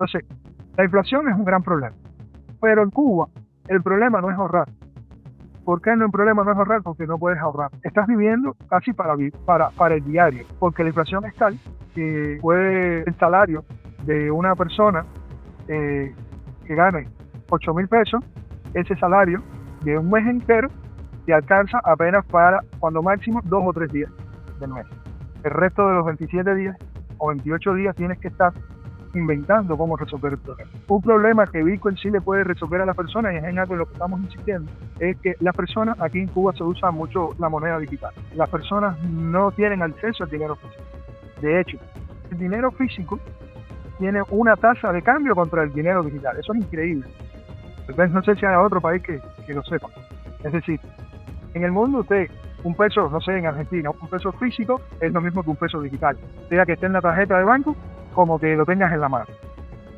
Entonces, la inflación es un gran problema. Pero en Cuba, el problema no es ahorrar. ¿Por qué el problema no es ahorrar? Porque no puedes ahorrar. Estás viviendo casi para el diario, porque la inflación es tal que puede el salario de una persona que gane 8.000 pesos, ese salario de un mes entero te alcanza apenas para, cuando máximo, 2 o 3 días del mes. El resto de los 27 días o 28 días tienes que estar inventando cómo resolver el problema. Un problema que Bitcoin sí le puede resolver a las personas, y es en algo en lo que estamos insistiendo, es que las personas, aquí en Cuba se usa mucho la moneda digital. Las personas no tienen acceso al dinero físico. De hecho, el dinero físico tiene una tasa de cambio contra el dinero digital. Eso es increíble. Entonces, no sé si hay otro país que lo sepa. Es decir, en el mundo un peso, no sé, en Argentina, un peso físico es lo mismo que un peso digital. Sea que esté en la tarjeta de banco como que lo tengas en la mano.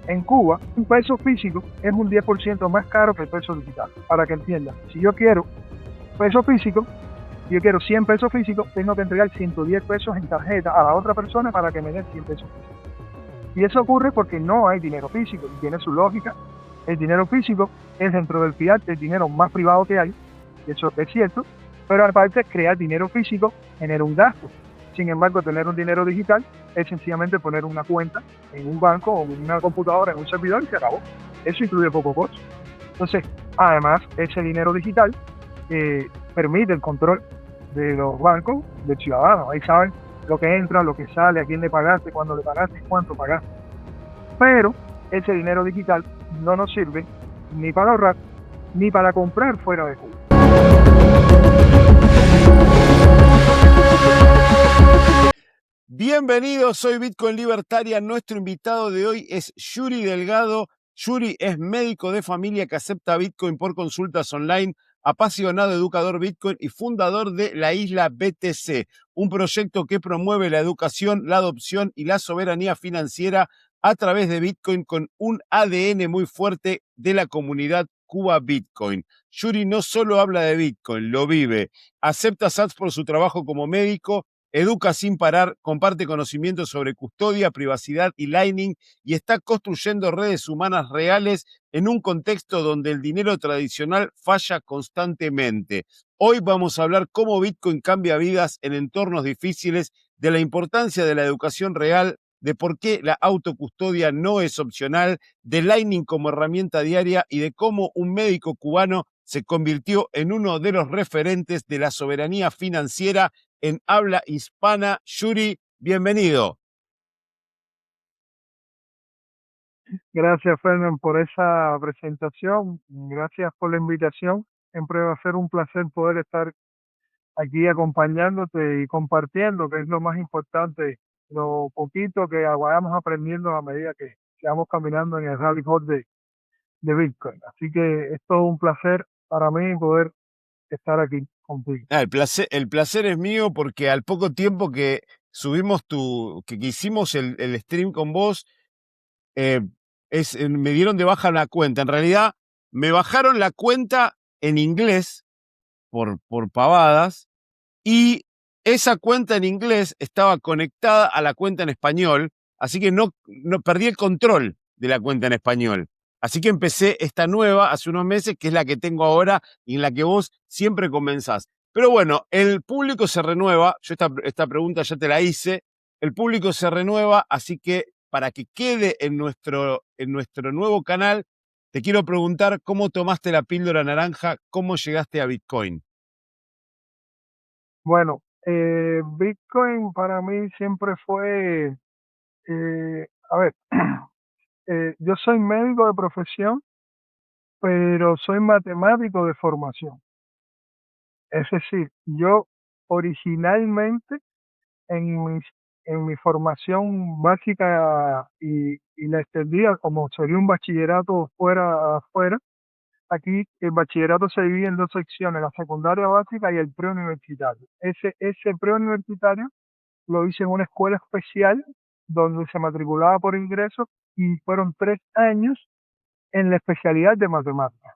En Cuba, un peso físico es un 10% más caro que el peso digital. Para que entiendan, si yo quiero peso físico, si yo quiero 100 pesos físicos, tengo que entregar 110 pesos en tarjeta a la otra persona para que me den 100 pesos físicos. Y eso ocurre porque no hay dinero físico, y tiene su lógica. El dinero físico es, dentro del fiat, el dinero más privado que hay, y eso es cierto, pero aparte, crear dinero físico genera un gasto. Sin embargo, tener un dinero digital es sencillamente poner una cuenta en un banco o en una computadora, en un servidor, y se acabó. Eso incluye poco costo. Entonces, además, ese dinero digital permite el control de los bancos del ciudadano. Ahí saben lo que entra, lo que sale, a quién le pagaste, cuándo le pagaste, cuánto pagaste. Pero ese dinero digital no nos sirve ni para ahorrar ni para comprar fuera de Cuba. Bienvenidos, soy Bitcoin Libertaria. Nuestro invitado de hoy es Yuri Delgado. Yuri es médico de familia que acepta Bitcoin por consultas online, apasionado educador Bitcoin y fundador de la Isla BTC, un proyecto que promueve la educación, la adopción y la soberanía financiera a través de Bitcoin con un ADN muy fuerte de la comunidad Cuba Bitcoin. Yuri no solo habla de Bitcoin, lo vive. Acepta SATS por su trabajo como médico, educa sin parar, comparte conocimientos sobre custodia, privacidad y Lightning y está construyendo redes humanas reales en un contexto donde el dinero tradicional falla constantemente. Hoy vamos a hablar cómo Bitcoin cambia vidas en entornos difíciles, de la importancia de la educación real, de por qué la autocustodia no es opcional, de Lightning como herramienta diaria y de cómo un médico cubano se convirtió en uno de los referentes de la soberanía financiera en habla hispana. Yuri, bienvenido. Gracias, Fernán, por esa presentación. Gracias por la invitación. Siempre va a ser un placer poder estar aquí acompañándote y compartiendo, que es lo más importante, lo poquito que vayamos aprendiendo a medida que vamos caminando en el rabbit hole de Bitcoin. Así que es todo un placer para mí poder estar aquí contigo. El placer es mío porque al poco tiempo que subimos que hicimos el stream con vos, eh, me dieron de baja la cuenta. En realidad, me bajaron la cuenta en inglés por pavadas y esa cuenta en inglés estaba conectada a la cuenta en español, así que no perdí el control de la cuenta en español. Así que empecé esta nueva hace unos meses, que es la que tengo ahora y en la que vos siempre comenzás. Pero bueno, el público se renueva. Yo esta pregunta ya te la hice. El público se renueva, así que para que quede en nuestro nuevo canal, te quiero preguntar cómo tomaste la píldora naranja, cómo llegaste a Bitcoin. Bueno, Bitcoin para mí siempre fue, a ver, yo soy médico de profesión, pero soy matemático de formación. Es decir, yo originalmente en en mi formación básica y la extendida, como sería un bachillerato afuera, aquí el bachillerato se divide en dos secciones, la secundaria básica y el preuniversitario. Ese preuniversitario lo hice en una escuela especial donde se matriculaba por ingreso y fueron 3 años en la especialidad de matemáticas.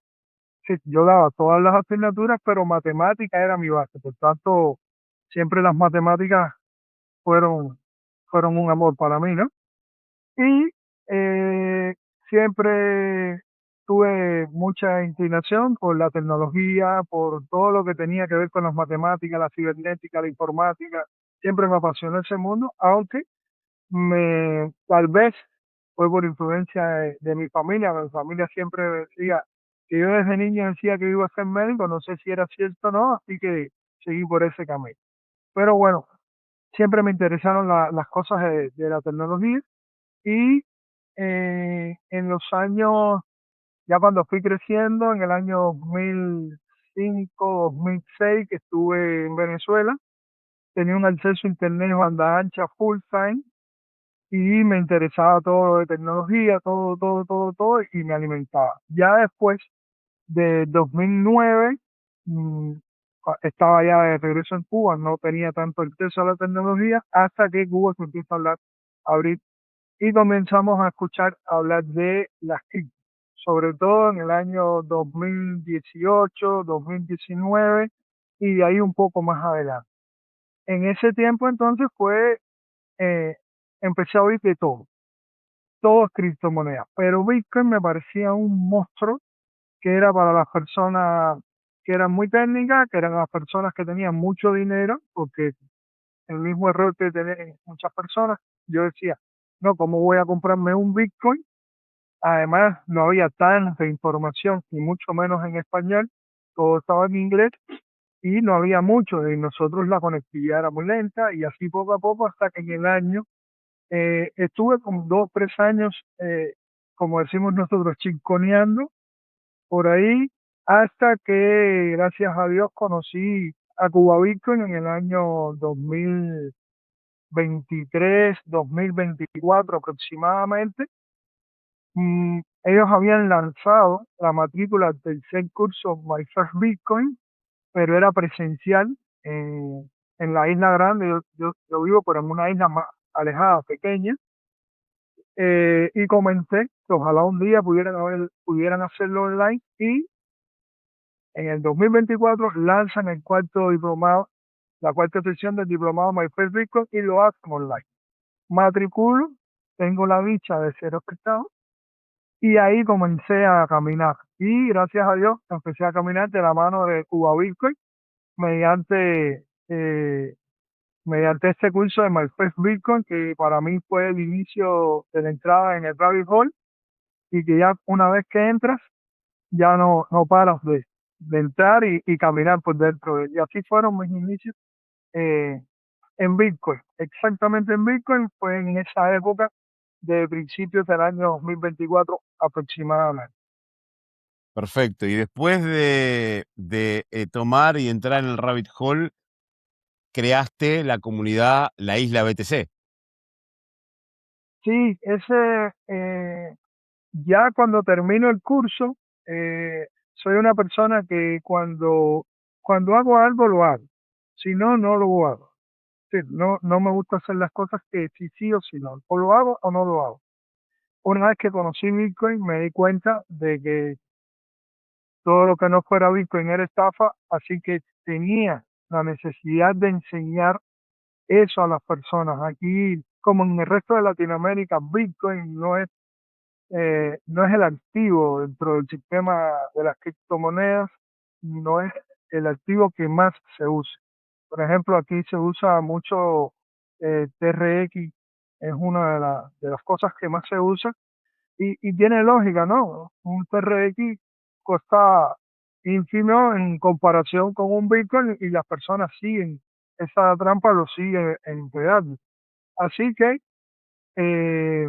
Sí, yo daba todas las asignaturas, pero matemática era mi base. Por tanto, siempre las matemáticas fueron, fueron un amor para mí, ¿no? Y Eh, siempre tuve mucha inclinación por la tecnología, por todo lo que tenía que ver con las matemáticas, la cibernética, la informática. Siempre me apasionó ese mundo, aunque tal vez fue por influencia de mi familia. Mi familia siempre decía que yo desde niño decía que iba a ser médico, no sé si era cierto o no, así que seguí por ese camino. Pero bueno, siempre me interesaron las cosas de la tecnología y en los años, ya cuando fui creciendo, en el año 2005, 2006, que estuve en Venezuela, tenía un acceso a internet banda ancha full time y me interesaba todo lo de tecnología, todo, todo, todo, todo, y me alimentaba. Ya después de 2009, mm, estaba ya de regreso en Cuba, no tenía tanto acceso a la tecnología, hasta que Cuba se empieza a hablar, a abrir y comenzamos a escuchar hablar de las TIC, sobre todo en el año 2018, 2019 y de ahí un poco más adelante. En ese tiempo entonces eh, empecé a oír de todo es criptomoneda, pero Bitcoin me parecía un monstruo que era para las personas que eran muy técnicas, que eran las personas que tenían mucho dinero, porque el mismo error que tienen muchas personas, yo decía, no, ¿cómo voy a comprarme un Bitcoin? Además, no había tanta información, y mucho menos en español, todo estaba en inglés y no había mucho, y nosotros la conectividad era muy lenta, y así poco a poco hasta que en el año estuve como 2, 3 años, como decimos nosotros, chinconeando por ahí, hasta que gracias a Dios conocí a Cuba Bitcoin en el año 2023, 2024 aproximadamente. Ellos habían lanzado la matrícula del tercer curso My First Bitcoin, pero era presencial en la isla grande. Yo vivo, pero en una isla más alejada, pequeña, y comenté que ojalá un día pudieran hacerlo online y en el 2024 lanzan el cuarto diplomado, la cuarta sesión del diplomado My First Bitcoin y lo hacen online. Matriculo, tengo la dicha de ser hospitado y ahí comencé a caminar. Y gracias a Dios empecé a caminar de la mano de Cuba Bitcoin mediante, mediante este curso de My First Bitcoin, que para mí fue el inicio de la entrada en el rabbit hole y que ya una vez que entras, ya no paras de entrar y caminar por dentro de él. Y así fueron mis inicios eh, en Bitcoin. Exactamente en Bitcoin fue en esa época de principios del año 2024 aproximadamente. Perfecto. Y después de tomar y entrar en el rabbit hole, creaste la comunidad La Isla BTC. Sí, ya cuando termino el curso, soy una persona que cuando hago algo, lo hago. Si no, no lo hago. Sí, no me gusta hacer las cosas que sí, sí o sí no. O lo hago o no lo hago. Una vez que conocí Bitcoin, me di cuenta de que todo lo que no fuera Bitcoin era estafa, así que tenía la necesidad de enseñar eso a las personas. Aquí, como en el resto de Latinoamérica, Bitcoin no es el activo dentro del sistema de las criptomonedas, no es el activo que más se usa. Por ejemplo, aquí se usa mucho TRX, es una de las cosas que más se usa y tiene lógica, ¿no? Un TRX cuesta ínfimo en comparación con un Bitcoin y las personas siguen, esa trampa lo sigue empleando. Así que eh,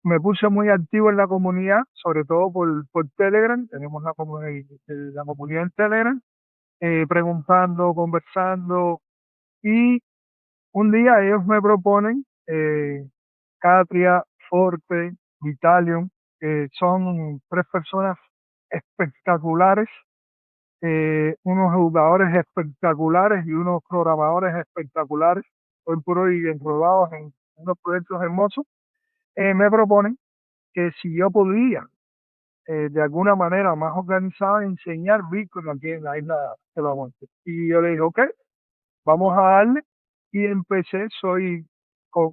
me puse muy activo en la comunidad, sobre todo por Telegram. Tenemos la comunidad en Telegram, preguntando, conversando. Y un día ellos me proponen Catria, Forte, Vitalium, que son 3 personas espectaculares, unos jugadores espectaculares y unos programadores espectaculares, hoy por hoy enrolados en unos proyectos hermosos. Me proponen que si yo podía, de alguna manera más organizada, enseñar Bitcoin aquí en la isla de la Muerte. Y yo le dije, ok, vamos a darle. Y empecé, soy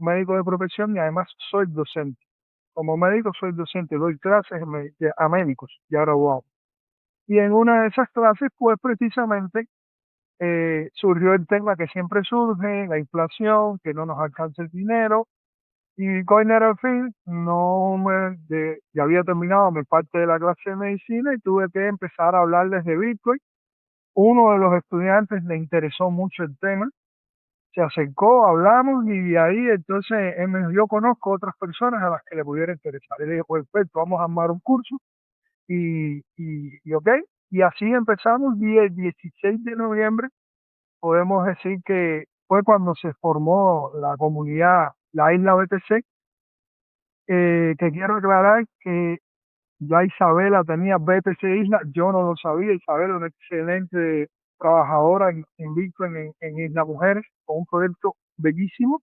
médico de profesión y además soy docente. como médico soy docente, doy clases a médicos ya graduados. Y en una de esas clases, pues precisamente surgió el tema que siempre surge, la inflación, que no nos alcanza el dinero. Y Bitcoin era el fin, ya había terminado mi parte de la clase de medicina y tuve que empezar a hablarles de Bitcoin. Uno de los estudiantes le interesó mucho el tema, se acercó, hablamos y ahí entonces él me dijo, yo conozco otras personas a las que le pudiera interesar. Y le dije, pues perfecto, vamos a armar un curso y ok. Y así empezamos y el 16 de noviembre podemos decir que fue cuando se formó la comunidad, la isla BTC, que quiero aclarar que ya Isabela tenía BTC Isla, yo no lo sabía. Isabela es una excelente trabajadora en Bitcoin en Isla Mujeres, con un proyecto bellísimo.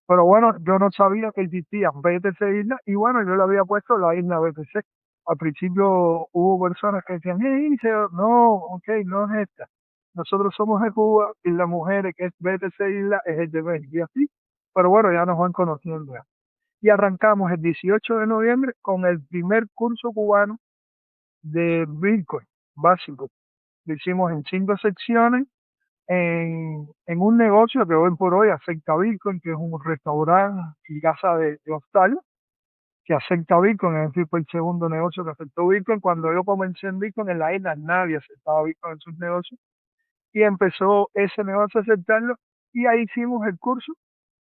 Pero bueno, yo no sabía que existía BTC Isla y bueno, yo le había puesto la isla BTC. Al principio hubo personas que decían, hey, no, ok, no es esta. Nosotros somos de Cuba y las mujeres que es BTC Isla es el de México y así. Pero bueno, ya nos van conociendo ya. Y arrancamos el 18 de noviembre con el primer curso cubano de Bitcoin básico. Lo hicimos en 5 secciones en un negocio que hoy por hoy acepta Bitcoin, que es un restaurante y casa de hostal que acepta Bitcoin, es decir, fue el segundo negocio que aceptó Bitcoin. Cuando yo comencé en Bitcoin en la isla nadie aceptaba Bitcoin en sus negocios y empezó ese negocio a aceptarlo y ahí hicimos el curso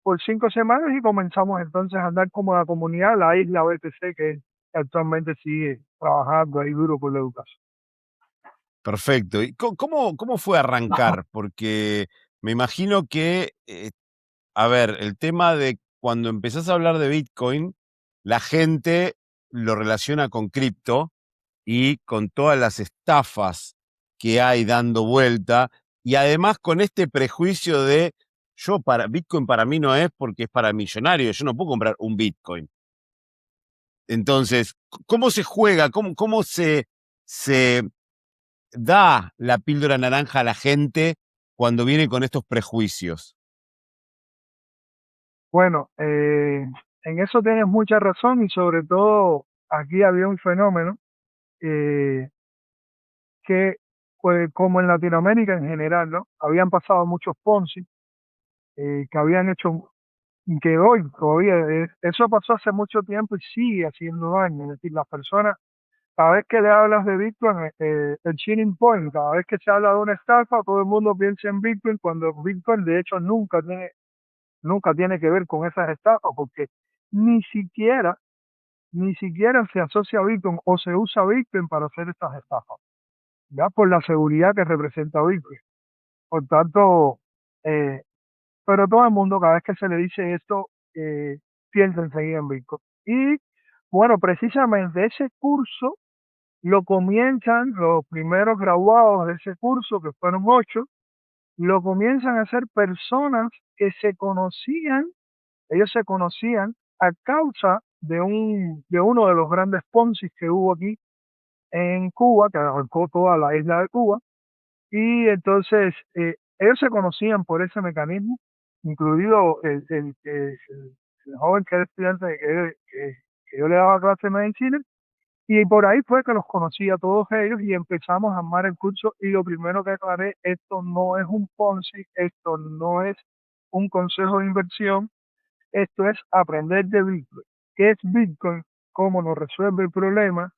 por 5 semanas y comenzamos entonces a andar como la comunidad, la isla BTC, que actualmente sigue trabajando ahí duro por la educación. Perfecto. ¿Y cómo fue arrancar? Porque me imagino que, a ver, el tema de cuando empezás a hablar de Bitcoin, la gente lo relaciona con cripto y con todas las estafas que hay dando vuelta, y además con este prejuicio de Bitcoin para mí no es porque es para millonarios, yo no puedo comprar un Bitcoin. Entonces, ¿cómo se juega? ¿Cómo se da la píldora naranja a la gente cuando viene con estos prejuicios? Bueno, en eso tienes mucha razón y sobre todo aquí había un fenómeno eh, que, pues, como en Latinoamérica en general, ¿no? Habían pasado muchos Ponzi que habían hecho, que hoy todavía, eso pasó hace mucho tiempo y sigue haciendo daño. Es decir, las personas, cada vez que le hablas de Bitcoin, el shilling point, cada vez que se habla de una estafa, todo el mundo piensa en Bitcoin, cuando Bitcoin de hecho nunca tiene que ver con esas estafas, porque ni siquiera, ni siquiera se asocia a Bitcoin o se usa Bitcoin para hacer estas estafas, ya por la seguridad que representa Bitcoin. Por tanto, eh, pero todo el mundo, cada vez que se le dice esto, piensa enseguida en Bitcoin. Y bueno, precisamente ese curso lo comienzan los primeros graduados de ese curso, que fueron 8, lo comienzan a hacer personas que se conocían, ellos se conocían a causa de uno de los grandes Ponzi que hubo aquí en Cuba, que abarcó toda la isla de Cuba, y entonces ellos se conocían por ese mecanismo, incluido el joven que era estudiante que yo le daba clase de medicina, y por ahí fue que los conocí a todos ellos y empezamos a armar el curso y lo primero que aclaré, esto no es un Ponzi, esto no es un consejo de inversión, esto es aprender de Bitcoin. ¿Qué es Bitcoin? ¿Cómo nos resuelve el problema?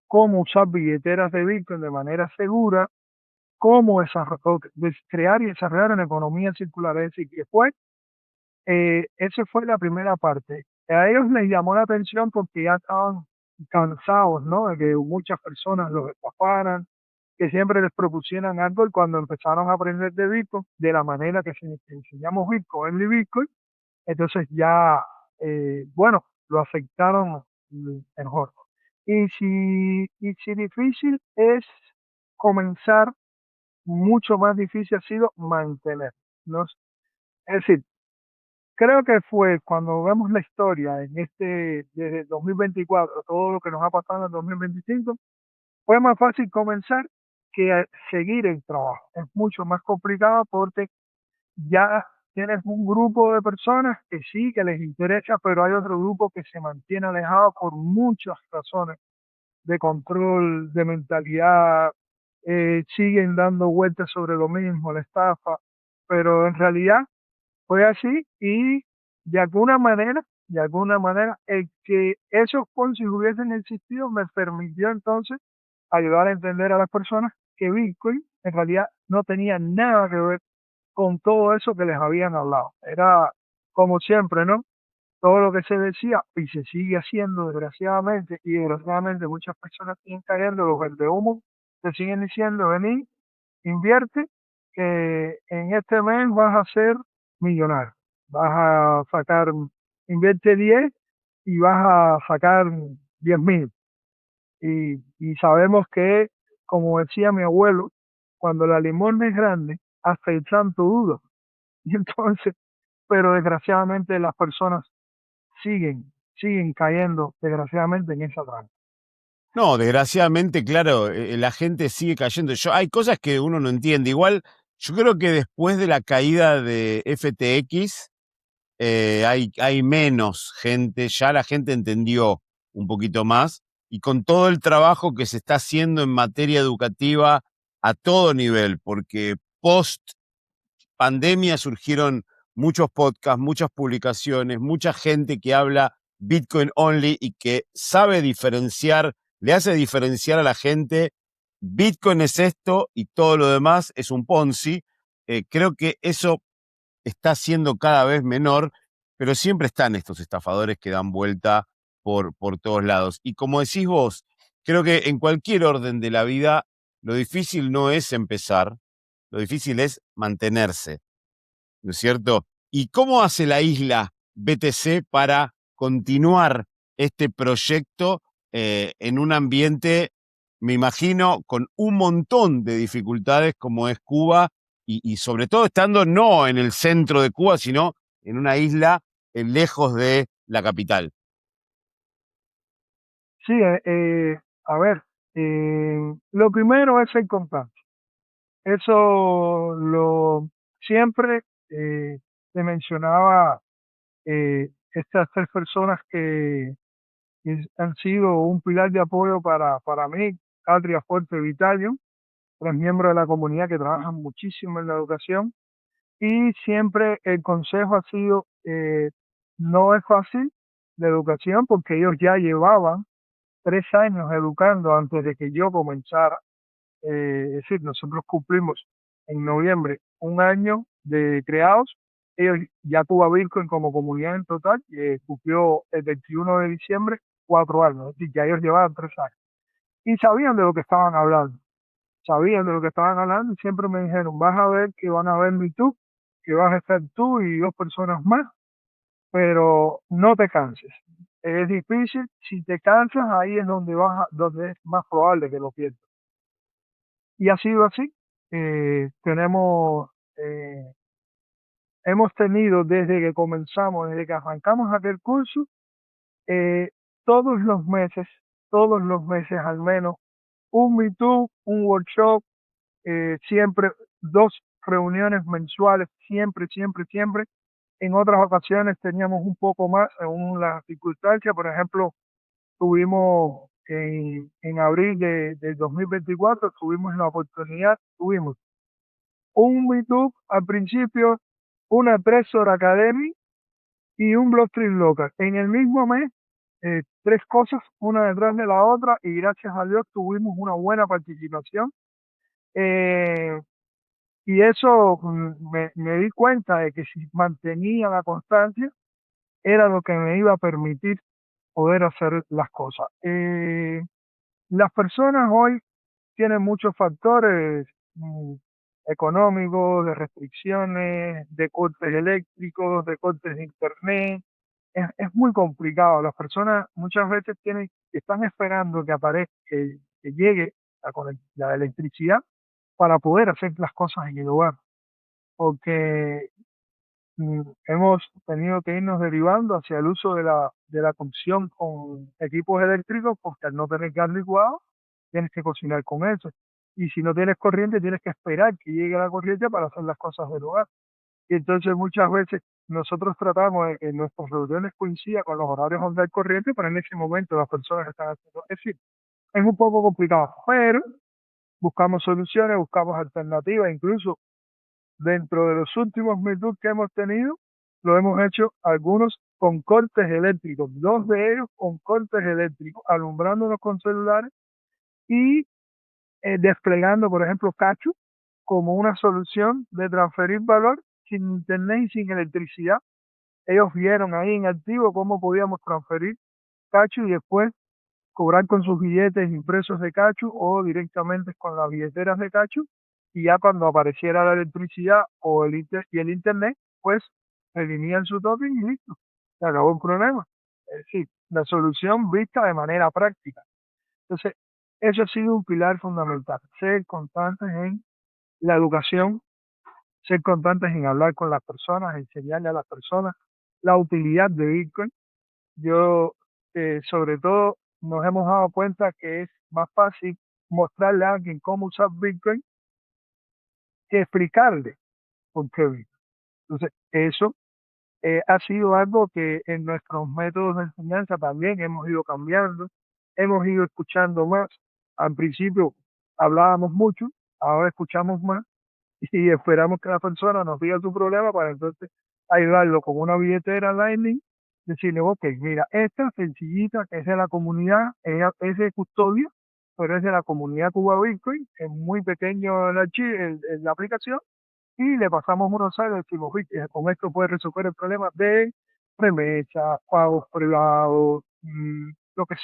¿Cómo usar billeteras de Bitcoin de manera segura? ¿Cómo crear y desarrollar una economía circular? Es decir, que fue, esa fue la primera parte. A ellos les llamó la atención porque ya estaban cansados, ¿no? De que muchas personas los estafaran, que siempre les propusieran algo y cuando empezaron a aprender de Bitcoin, de la manera que enseñamos Bitcoin y Bitcoin, entonces ya, bueno, lo aceptaron mejor. Y si difícil es comenzar, mucho más difícil ha sido mantener, ¿no? Es decir, creo que fue cuando vemos la historia desde el 2024, todo lo que nos ha pasado en el 2025, fue más fácil comenzar que seguir el trabajo. Es mucho más complicado porque ya tienes un grupo de personas que sí, que les interesa, pero hay otro grupo que se mantiene alejado por muchas razones de control, de mentalidad, siguen dando vueltas sobre lo mismo, la estafa, pero en realidad fue así y de alguna manera, el que esos Ponzi hubiesen existido me permitió entonces ayudar a entender a las personas que Bitcoin en realidad no tenía nada que ver con todo eso que les habían hablado. Era como siempre, ¿no? Todo lo que se decía y se sigue haciendo desgraciadamente, y desgraciadamente muchas personas siguen cayendo, los vendehumos te siguen diciendo, vení, invierte, que en este mes vas a ser millonario, vas a sacar, invierte 10 y vas a sacar 10.000. Y sabemos que, como decía mi abuelo, cuando la limosna es grande, hasta el santo duda. Y entonces, pero desgraciadamente las personas siguen cayendo, desgraciadamente, en esa trampa. No, desgraciadamente, claro, la gente sigue cayendo. Hay cosas que uno no entiende. Igual, yo creo que después de la caída de FTX, hay menos gente, ya la gente entendió un poquito más, y con todo el trabajo que se está haciendo en materia educativa a todo nivel, porque post pandemia surgieron muchos podcasts, muchas publicaciones, mucha gente que habla Bitcoin only y que sabe diferenciar, le hace diferenciar a la gente, Bitcoin es esto y todo lo demás es un Ponzi. Creo que eso está siendo cada vez menor, pero siempre están estos estafadores que dan vuelta por todos lados. Y como decís vos, creo que en cualquier orden de la vida, lo difícil no es empezar, lo difícil es mantenerse, ¿no es cierto? ¿Y cómo hace la isla BTC para continuar este proyecto en un ambiente, me imagino, con un montón de dificultades como es Cuba y sobre todo estando no en el centro de Cuba, sino en una isla lejos de la capital? Sí, a ver, lo primero es ser constante. Eso lo siempre te mencionaba, estas tres personas que han sido un pilar de apoyo para mí, Atria Fuerte Vitalio, tres miembros de la comunidad que trabajan muchísimo en la educación, y siempre el consejo ha sido, no es fácil la educación porque ellos ya llevaban 3 años educando antes de que yo comenzara. Es decir, nosotros cumplimos en noviembre un año de creados. Ellos, ya Cuba Bitcoin como comunidad en total, cumplió el 21 de diciembre 4 años. Es decir, ya ellos llevaban 3 años. Y sabían de lo que estaban hablando. Sabían de lo que estaban hablando y siempre me dijeron, vas a ver que van a ver mi tú, que vas a estar tú y dos personas más, pero no te canses. Es difícil, si te cansas, ahí es donde es más probable que lo pierdas. Y ha sido así. Tenemos, hemos tenido desde que comenzamos, desde que arrancamos aquel curso, eh, todos todos los meses al menos, un meetup, un workshop, siempre 2 reuniones mensuales, siempre, siempre, siempre. En otras ocasiones teníamos un poco más, según las circunstancias. Por ejemplo, tuvimos en abril del 2024, tuvimos un meetup al principio, una Trezor Academy y un Blockstream Local. En el mismo mes, tres cosas, una detrás de la otra, y gracias a Dios tuvimos una buena participación. Eh, y eso, me di cuenta de que si mantenía la constancia, era lo que me iba a permitir poder hacer las cosas. Las personas hoy tienen muchos factores, económicos, de restricciones, de cortes eléctricos, de cortes de internet. Es muy complicado. Las personas muchas veces están esperando que aparezca, que llegue la electricidad para poder hacer las cosas en el lugar, porque hemos tenido que irnos derivando hacia el uso de la cocción con equipos eléctricos, porque al no tener gas licuado, tienes que cocinar con eso. Y si no tienes corriente, tienes que esperar que llegue la corriente para hacer las cosas del hogar. Y entonces muchas veces nosotros tratamos de que nuestras reuniones coincidan con los horarios donde hay corriente, pero en ese momento las personas están haciendo. Es decir, es un poco complicado, pero buscamos soluciones, buscamos alternativas, incluso dentro de los últimos meetups que hemos tenido, lo hemos hecho algunos con cortes eléctricos, dos de ellos con cortes eléctricos, alumbrándonos con celulares y desplegando, por ejemplo, Cachu como una solución de transferir valor sin internet y sin electricidad. Ellos vieron ahí en activo cómo podíamos transferir Cachu y después cobrar con sus billetes impresos de Cachu o directamente con las billeteras de Cachu, y ya cuando apareciera la electricidad o y el internet, pues eliminan su token y listo, se acabó el problema. Es decir, la solución vista de manera práctica. Entonces, eso ha sido un pilar fundamental, ser constantes en la educación, ser constantes en hablar con las personas, enseñarle a las personas la utilidad de Bitcoin. Yo, sobre todo, nos hemos dado cuenta que es más fácil mostrarle a alguien cómo usar Bitcoin que explicarle por qué Bitcoin. Entonces, eso ha sido algo que en nuestros métodos de enseñanza también hemos ido cambiando, hemos ido escuchando más. Al principio hablábamos mucho, ahora escuchamos más y esperamos que la persona nos diga su problema para entonces ayudarlo con una billetera Lightning, decirle, ok, mira, esta sencillita que es de la comunidad, es de custodia, pero es de la comunidad Cuba Bitcoin, es muy pequeño en la aplicación, y le pasamos un rosario y decimos, "Oye, con esto puedes resolver el problema de remesas, pagos privados, lo que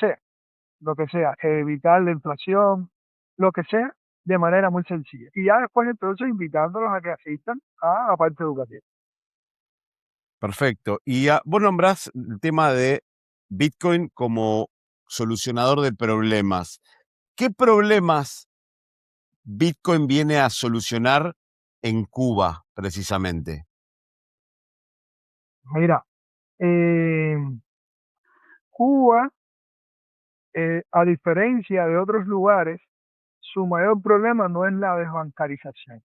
sea, evitar la inflación, lo que sea, de manera muy sencilla. Y ya después entonces invitándolos a que asistan a la parte educativa. Perfecto. Y vos nombrás el tema de Bitcoin como solucionador de problemas. ¿Qué problemas Bitcoin viene a solucionar en Cuba, precisamente? Mira, eh, Cuba, a diferencia de otros lugares, su mayor problema no es la desbancarización.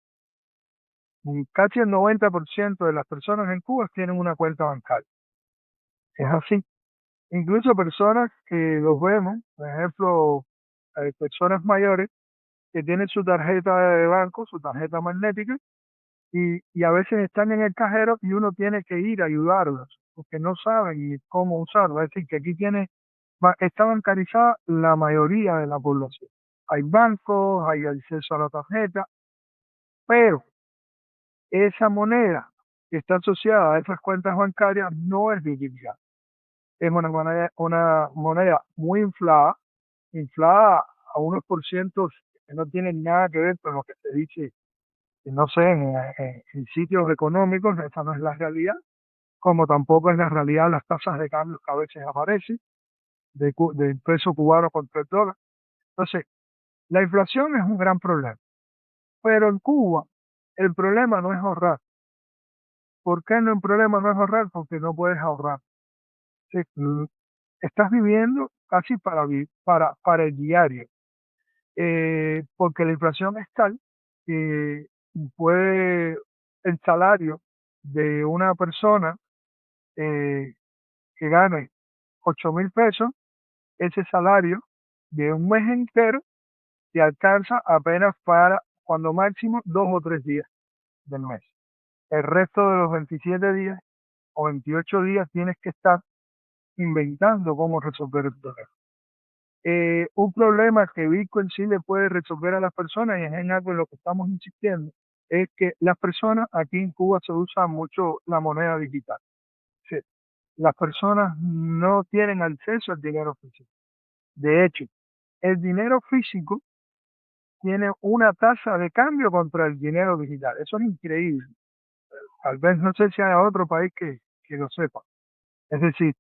Casi el 90% de las personas en Cuba tienen una cuenta bancaria. Es así. Incluso personas que los vemos, por ejemplo, personas mayores que tienen su tarjeta de banco, su tarjeta magnética, y a veces están en el cajero y uno tiene que ir a ayudarlos, porque no saben ni cómo usarlo. Es decir, que aquí está bancarizada la mayoría de la población. Hay bancos, hay acceso a la tarjeta, pero esa moneda que está asociada a esas cuentas bancarias no es liquidez. Es una moneda muy inflada a unos por cientos que no tienen nada que ver con lo que se dice, no sé, en sitios económicos. Esa no es la realidad, como tampoco es la realidad las tasas de cambio que a veces aparecen del peso cubano contra el dólar. Entonces, la inflación es un gran problema, pero en Cuba el problema no es ahorrar. ¿Por qué no el problema no es ahorrar? Porque no puedes ahorrar. Sí, estás viviendo casi para el diario, porque la inflación es tal que puede el salario de una persona eh, que gane 8.000 pesos, ese salario de un mes entero te alcanza apenas para, cuando máximo, 2 o 3 días del mes. El resto de los 27 días o 28 días tienes que estar inventando cómo resolver el problema. Un problema que Bitcoin sí le puede resolver a las personas, y es en algo en lo que estamos insistiendo, es que las personas aquí en Cuba se usa mucho la moneda digital. Sí, las personas no tienen acceso al dinero físico. De hecho, el dinero físico tiene una tasa de cambio contra el dinero digital. Eso es increíble. Tal vez no sé si hay otro país que lo sepa. Es decir,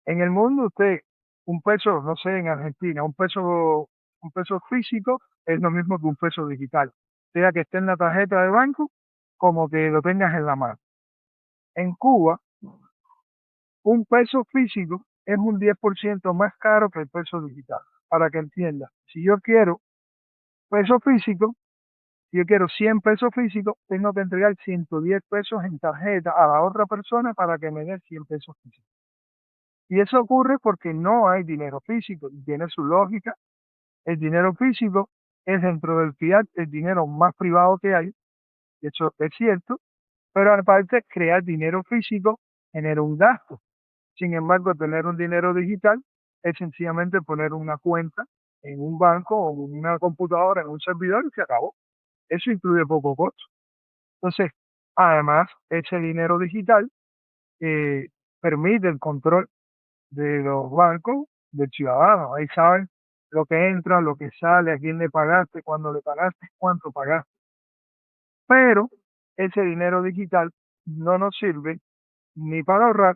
en el mundo usted, un peso, no sé, en Argentina, un peso físico es lo mismo que un peso digital, sea que esté en la tarjeta de banco como que lo tengas en la mano. En Cuba, un peso físico es un 10% más caro que el peso digital. Para que entienda, si yo quiero peso físico, Si yo quiero 100 pesos físicos, tengo que entregar 110 pesos en tarjeta a la otra persona para que me dé 100 pesos físicos. Y eso ocurre porque no hay dinero físico, y tiene su lógica. El dinero físico es dentro del fiat el dinero más privado que hay, y eso es cierto, pero aparte crear dinero físico genera un gasto. Sin embargo, tener un dinero digital es sencillamente poner una cuenta en un banco o en una computadora, en un servidor y se acabó. Eso incluye poco costo. Entonces, además, ese dinero digital eh, permite el control de los bancos del ciudadano. Ahí saben lo que entra, lo que sale, a quién le pagaste, cuándo le pagaste, cuánto pagaste. Pero ese dinero digital no nos sirve ni para ahorrar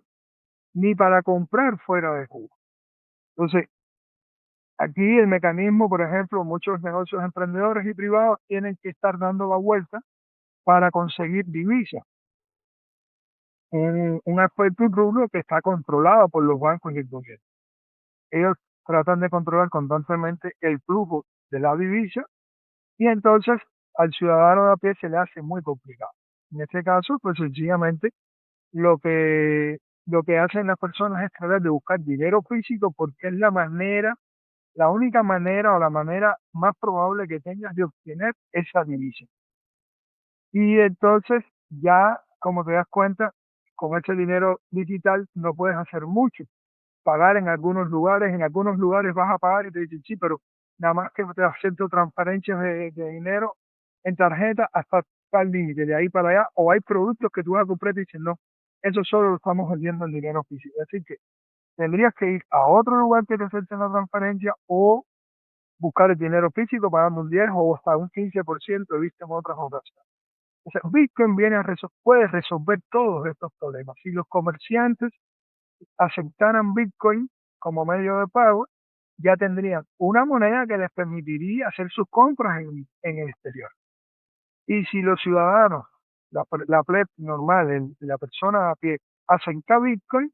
ni para comprar fuera de Cuba. Entonces, aquí el mecanismo, por ejemplo, muchos negocios emprendedores y privados tienen que estar dando la vuelta para conseguir divisas. Un aspecto, un rubro que está controlado por los bancos y el gobierno. Ellos tratan de controlar constantemente el flujo de la divisa y entonces al ciudadano de a pie se le hace muy complicado. En este caso, pues sencillamente lo que, lo que hacen las personas es tratar de buscar dinero físico porque es la única manera o la manera más probable que tengas de obtener esa divisa. Y entonces ya, como te das cuenta, con ese dinero digital no puedes hacer mucho. Pagar en algunos lugares vas a pagar y te dicen, sí, pero nada más que te acepto transferencias de dinero en tarjeta hasta tal límite, de ahí para allá, o hay productos que tú vas a comprar y te dicen, no, eso solo lo estamos vendiendo en dinero físico. Así que tendrías que ir a otro lugar que te acepten la transferencia o buscar el dinero físico pagando un 10 o hasta un 15%, he visto en otras ocasiones. O sea, Bitcoin puede resolver todos estos problemas. Si los comerciantes aceptaran Bitcoin como medio de pago, ya tendrían una moneda que les permitiría hacer sus compras en el exterior. Y si los ciudadanos, la plebe normal, la persona a pie, acepta Bitcoin,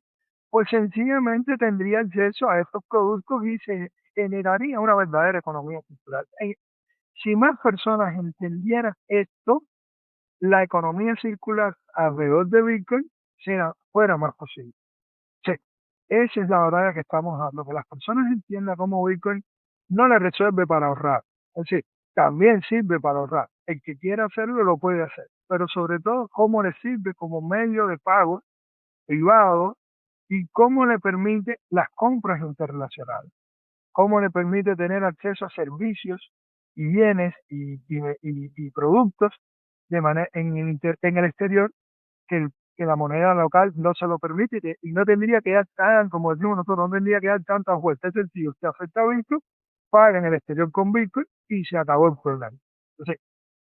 pues sencillamente tendría acceso a estos productos y se generaría una verdadera economía circular. Si más personas entendieran esto, la economía circular alrededor de Bitcoin fuera más posible. Sí, esa es la batalla que estamos dando, que las personas entiendan cómo Bitcoin no le resuelve para ahorrar. Es decir, también sirve para ahorrar. El que quiera hacerlo lo puede hacer, pero sobre todo cómo le sirve como medio de pago privado y cómo le permite las compras internacionales, cómo le permite tener acceso a servicios y bienes y productos en el exterior que la moneda local no se lo permite y no tendría que dar como decimos nosotros, no tendría que dar tantas vueltas. Es sencillo, usted acepta Bitcoin, paga en el exterior con Bitcoin y se acabó el problema. Entonces,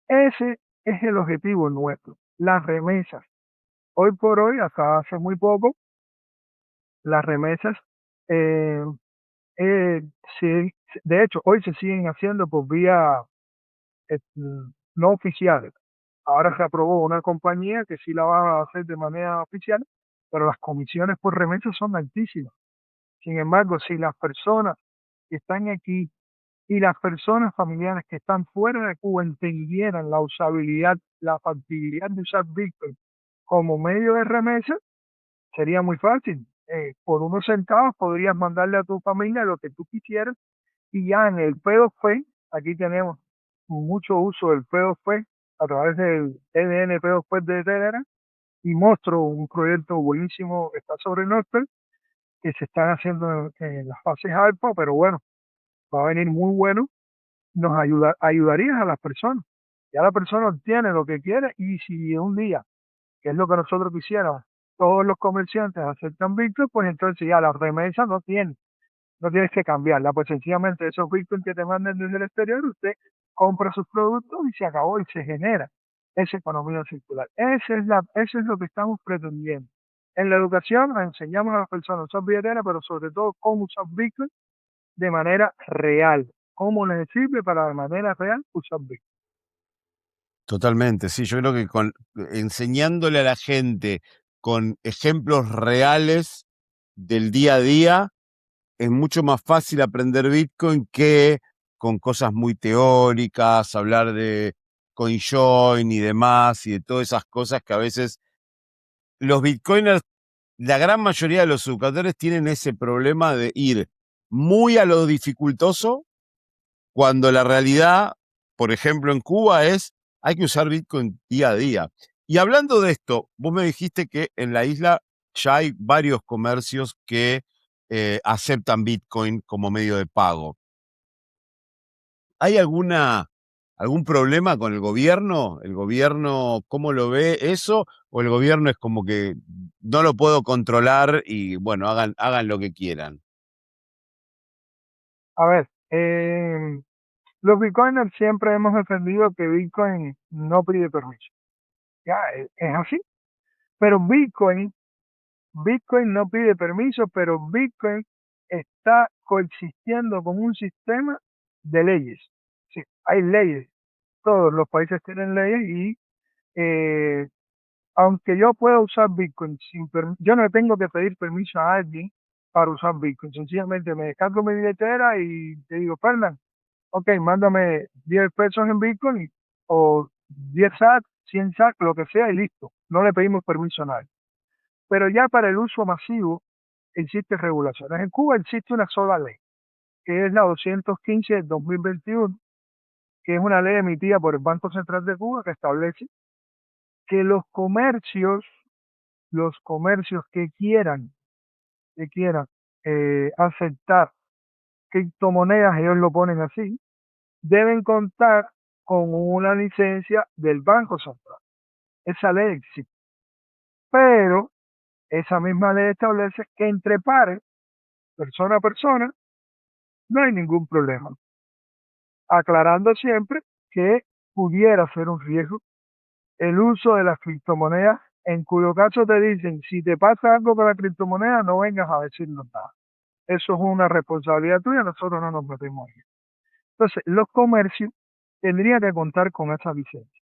ese es el objetivo nuestro, las remesas. Hoy por hoy, hasta hace muy poco, las remesas, eh, eh, sí, de hecho, hoy se siguen haciendo por vía no oficiales. Ahora se aprobó una compañía que sí la va a hacer de manera oficial, pero las comisiones por remesas son altísimas. Sin embargo, si las personas que están aquí y las personas familiares que están fuera de Cuba entendieran la usabilidad, la factibilidad de usar Bitcoin como medio de remesa, sería muy fácil. Por unos centavos podrías mandarle a tu familia lo que tú quisieras y ya en el P2P, aquí tenemos mucho uso del P2P a través del EDN P2P de Telegram y muestro un proyecto buenísimo que está sobre Nortel que se están haciendo en las fases alfa, pero bueno, va a venir muy bueno, ayudarías a las personas. Ya la persona obtiene lo que quiere y si un día, que es lo que nosotros quisiéramos, todos los comerciantes aceptan Bitcoin, pues entonces ya la remesa no tienes que cambiarla, pues sencillamente esos Bitcoin que te manden desde el exterior, usted compra sus productos y se acabó y se genera esa economía circular. Eso es lo que estamos pretendiendo. En la educación enseñamos a las personas a usar billetera, pero sobre todo cómo usar Bitcoin de manera real, cómo les sirve para de manera real usar Bitcoin. Totalmente, sí, yo creo que enseñándole a la gente con ejemplos reales del día a día, es mucho más fácil aprender Bitcoin que con cosas muy teóricas, hablar de CoinJoin y demás, y de todas esas cosas que a veces los bitcoiners, la gran mayoría de los educadores tienen ese problema de ir muy a lo dificultoso, cuando la realidad, por ejemplo, en Cuba hay que usar Bitcoin día a día. Y hablando de esto, vos me dijiste que en la isla ya hay varios comercios que aceptan Bitcoin como medio de pago. ¿Hay algún problema con el gobierno? ¿El gobierno cómo lo ve eso? ¿O el gobierno es como que no lo puedo controlar y bueno, hagan lo que quieran? A ver, los bitcoiners siempre hemos defendido que Bitcoin no pide permiso. Ya, es así. Pero Bitcoin no pide permiso, pero Bitcoin está coexistiendo con un sistema de leyes. Sí, hay leyes. Todos los países tienen leyes y eh, aunque yo pueda usar Bitcoin yo no tengo que pedir permiso a alguien para usar Bitcoin. Sencillamente me descargo mi billetera y te digo, Fernán, ok, mándame 10 pesos en Bitcoin o 10 SAT, 100 SAT, lo que sea y listo. No le pedimos permiso a nadie. Pero ya para el uso masivo existen regulaciones. En Cuba existe una sola ley, que es la 215 del 2021, que es una ley emitida por el Banco Central de Cuba que establece que los comercios que quieran aceptar criptomonedas, ellos lo ponen así, deben contar con una licencia del Banco Central. Esa ley existe. Pero esa misma ley establece que entre pares, persona a persona, no hay ningún problema. Aclarando siempre que pudiera ser un riesgo el uso de las criptomonedas, en cuyo caso te dicen, si te pasa algo con la criptomoneda, no vengas a decirnos nada. Eso es una responsabilidad tuya, nosotros no nos metemos ahí. Entonces, los comercios tendrían que contar con esa licencia.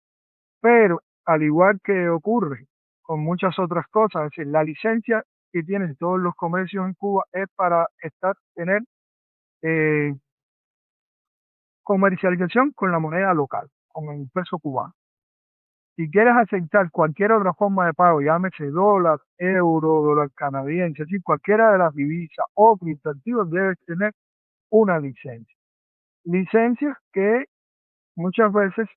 Pero, al igual que ocurre con muchas otras cosas, es decir, la licencia que tienen todos los comercios en Cuba es para tener eh, comercialización con la moneda local, con el peso cubano. Si quieres aceptar cualquier otra forma de pago, llámese dólar, euro, dólar canadiense, es decir, cualquiera de las divisas o criptoactivos, debes tener una licencia. Licencias que muchas veces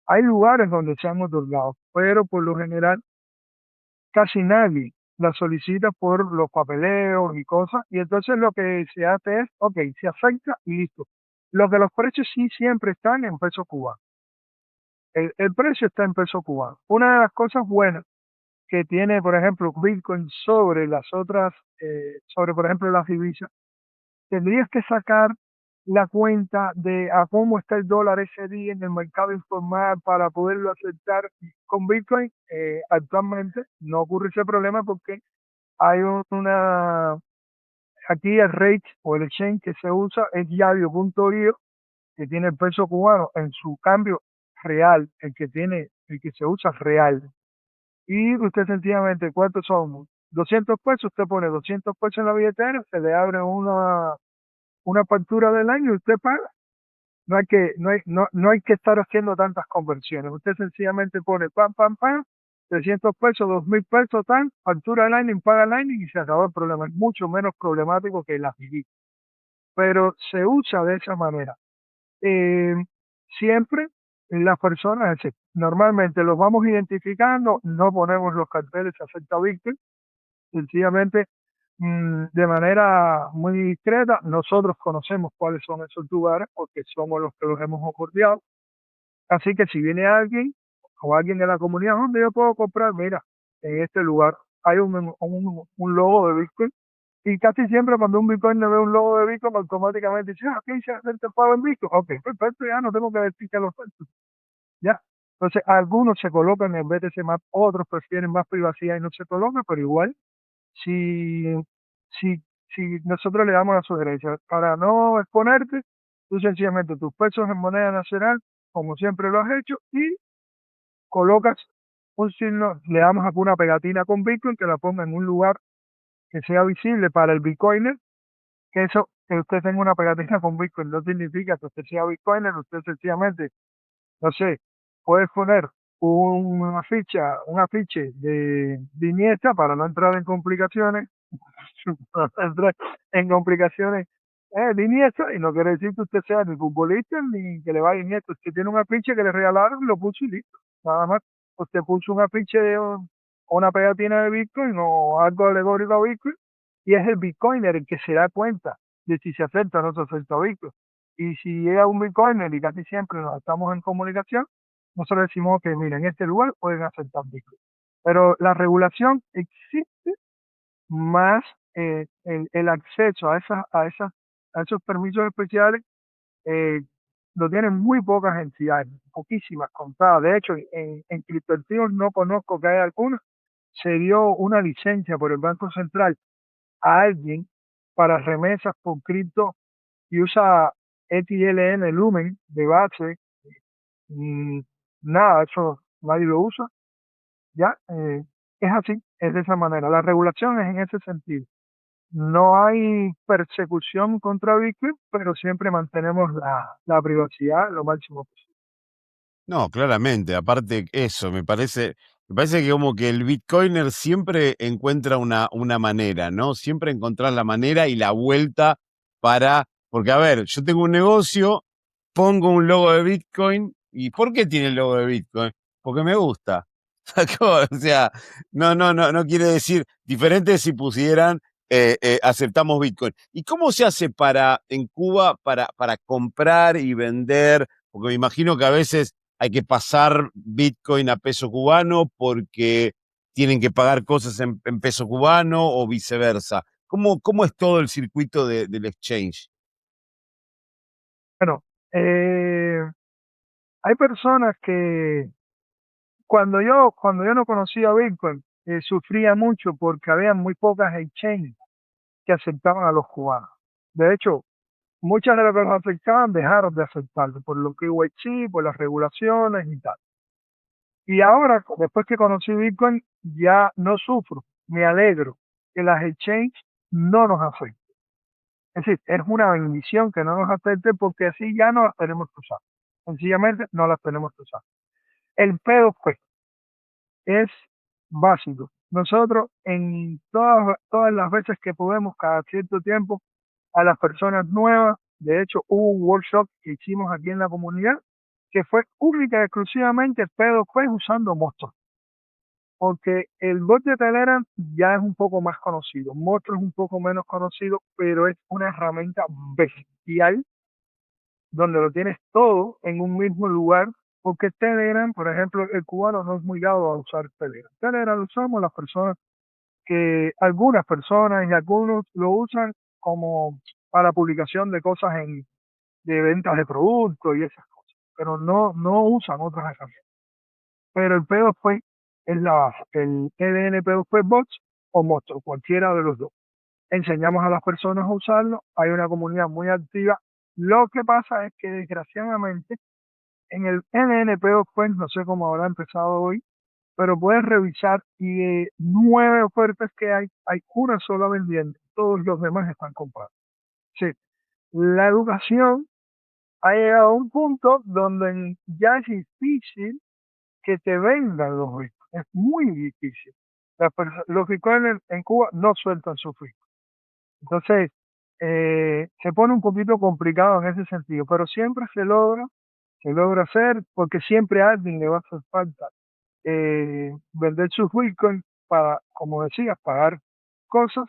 hay lugares donde se han otorgado, pero por lo general casi nadie la solicita por los papeleos y cosas, y entonces lo que se hace es, ok, se acepta y listo. Lo que los precios sí siempre están en peso cubano. El precio está en peso cubano. Una de las cosas buenas que tiene, por ejemplo, Bitcoin sobre las otras, sobre, por ejemplo, las divisas, tendrías que sacar la cuenta de a cómo está el dólar ese día en el mercado informal para poderlo aceptar. Con Bitcoin actualmente no ocurre ese problema porque hay aquí el rate o el exchange que se usa es Yabio.io, que tiene el peso cubano en su cambio real, el que se usa real. Y usted sencillamente, ¿cuántos son? 200 pesos, usted pone 200 pesos en la billetera, se le abre una factura del año y usted paga. No hay que estar haciendo tantas conversiones. Usted sencillamente pone pam, pam, pam, 300 pesos, 2000 pesos, tan, factura el Lightning, paga el Lightning y se acabó el problema. Es mucho menos problemático que las divisas. Pero se usa de esa manera. Eh, Siempre las personas, es decir, normalmente los vamos identificando, no ponemos los carteles acepta Bitcoin, sencillamente de manera muy discreta, nosotros conocemos cuáles son esos lugares porque somos los que los hemos acordeado. Así que si viene alguien o alguien de la comunidad, ¿dónde yo puedo comprar? Mira, en este lugar hay un logo de Bitcoin y casi siempre cuando un Bitcoin le ve un logo de Bitcoin automáticamente dice, ok, se hace el pago en Bitcoin. Ok, perfecto, ya no tengo que decir que lo falta. Ya. Entonces, algunos se colocan en BTC Map, otros prefieren más privacidad y no se colocan, pero igual si, si nosotros le damos la sugerencia para no exponerte, tú sencillamente tus pesos en moneda nacional, como siempre lo has hecho, y colocas un signo, le damos alguna pegatina con Bitcoin que la ponga en un lugar que sea visible para el Bitcoiner, que eso, que usted tenga una pegatina con Bitcoin no significa que usted sea Bitcoiner, usted sencillamente, no sé, puedes poner un afiche de Iniesta para no entrar en complicaciones, para no entrar en complicaciones de Iniesta, y no quiere decir que usted sea ni futbolista ni que le vaya a Iniesta. Usted tiene un afiche que le regalaron, lo puso y listo. Nada más, usted puso un afiche o una pegatina de Bitcoin o algo alegórico a Bitcoin, y es el Bitcoiner el que se da cuenta de si se acepta o no se acepta Bitcoin. Y si llega un Bitcoiner, y casi siempre nos estamos en comunicación, nosotros decimos que, mira, en este lugar pueden aceptar Bitcoin. Pero la regulación existe, más el acceso a esos permisos especiales eh, lo tienen muy pocas entidades, poquísimas, contadas. De hecho, en criptoactivos no conozco que haya alguna. Se dio una licencia por el Banco Central a alguien para remesas por cripto y usa ETLM Lumen de base. mm, Nada, eso nadie lo usa. Ya, es así, es de esa manera. La regulación es en ese sentido. No hay persecución contra Bitcoin, pero siempre mantenemos la privacidad lo máximo posible. No, claramente, aparte eso, me parece que como que el bitcoiner siempre encuentra una manera, ¿no? Siempre encontrás la manera y la vuelta porque a ver, yo tengo un negocio, pongo un logo de Bitcoin, ¿y por qué tiene el logo de Bitcoin? Porque me gusta. Sacó, o sea, no quiere decir diferente si pusieran aceptamos Bitcoin. ¿Y cómo se hace en Cuba para comprar y vender? Porque me imagino que a veces hay que pasar Bitcoin a peso cubano porque tienen que pagar cosas en peso cubano o viceversa. ¿Cómo es todo el circuito del exchange? Bueno, hay personas que cuando yo no conocía Bitcoin, sufría mucho porque había muy pocas exchanges que aceptaban a los cubanos. De hecho, muchas de las que los aceptaban dejaron de aceptarlo por lo que KYC, por las regulaciones y tal. Y ahora, después que conocí Bitcoin, ya no sufro, me alegro que las exchanges no nos afecten. Es decir, es una bendición que no nos afecte porque así ya no las tenemos que usar. Sencillamente no las tenemos que usar. El P2P es básico. Nosotros en todas las veces que podemos, cada cierto tiempo, a las personas nuevas, de hecho hubo un workshop que hicimos aquí en la comunidad que fue única y exclusivamente el P2P usando Monster, porque el bot de Telegram ya es un poco más conocido, Monster es un poco menos conocido, pero es una herramienta bestial donde lo tienes todo en un mismo lugar, porque Telegram, por ejemplo, el cubano no es muy dado a usar Telegram. Telegram lo usamos las personas algunas personas y algunos lo usan como para publicación de cosas de ventas de productos y esas cosas, pero no usan otras herramientas. Pero el P2P es la base, el EDN P2P Bots o Monster, cualquiera de los dos. Enseñamos a las personas a usarlo, hay una comunidad muy activa. Lo que pasa es que desgraciadamente en el NNP2, no sé cómo habrá empezado hoy, pero puedes revisar y de 9 ofertas que hay una sola vendiendo, todos los demás están comprados. Sí, la educación ha llegado a un punto donde ya es difícil que te vendan los bitcoins, es muy difícil. Los bitcoins en Cuba no sueltan su bitcoin. Entonces, se pone un poquito complicado en ese sentido, pero siempre se logra hacer porque siempre a alguien le va a hacer falta vender sus bitcoins para, como decías, pagar cosas,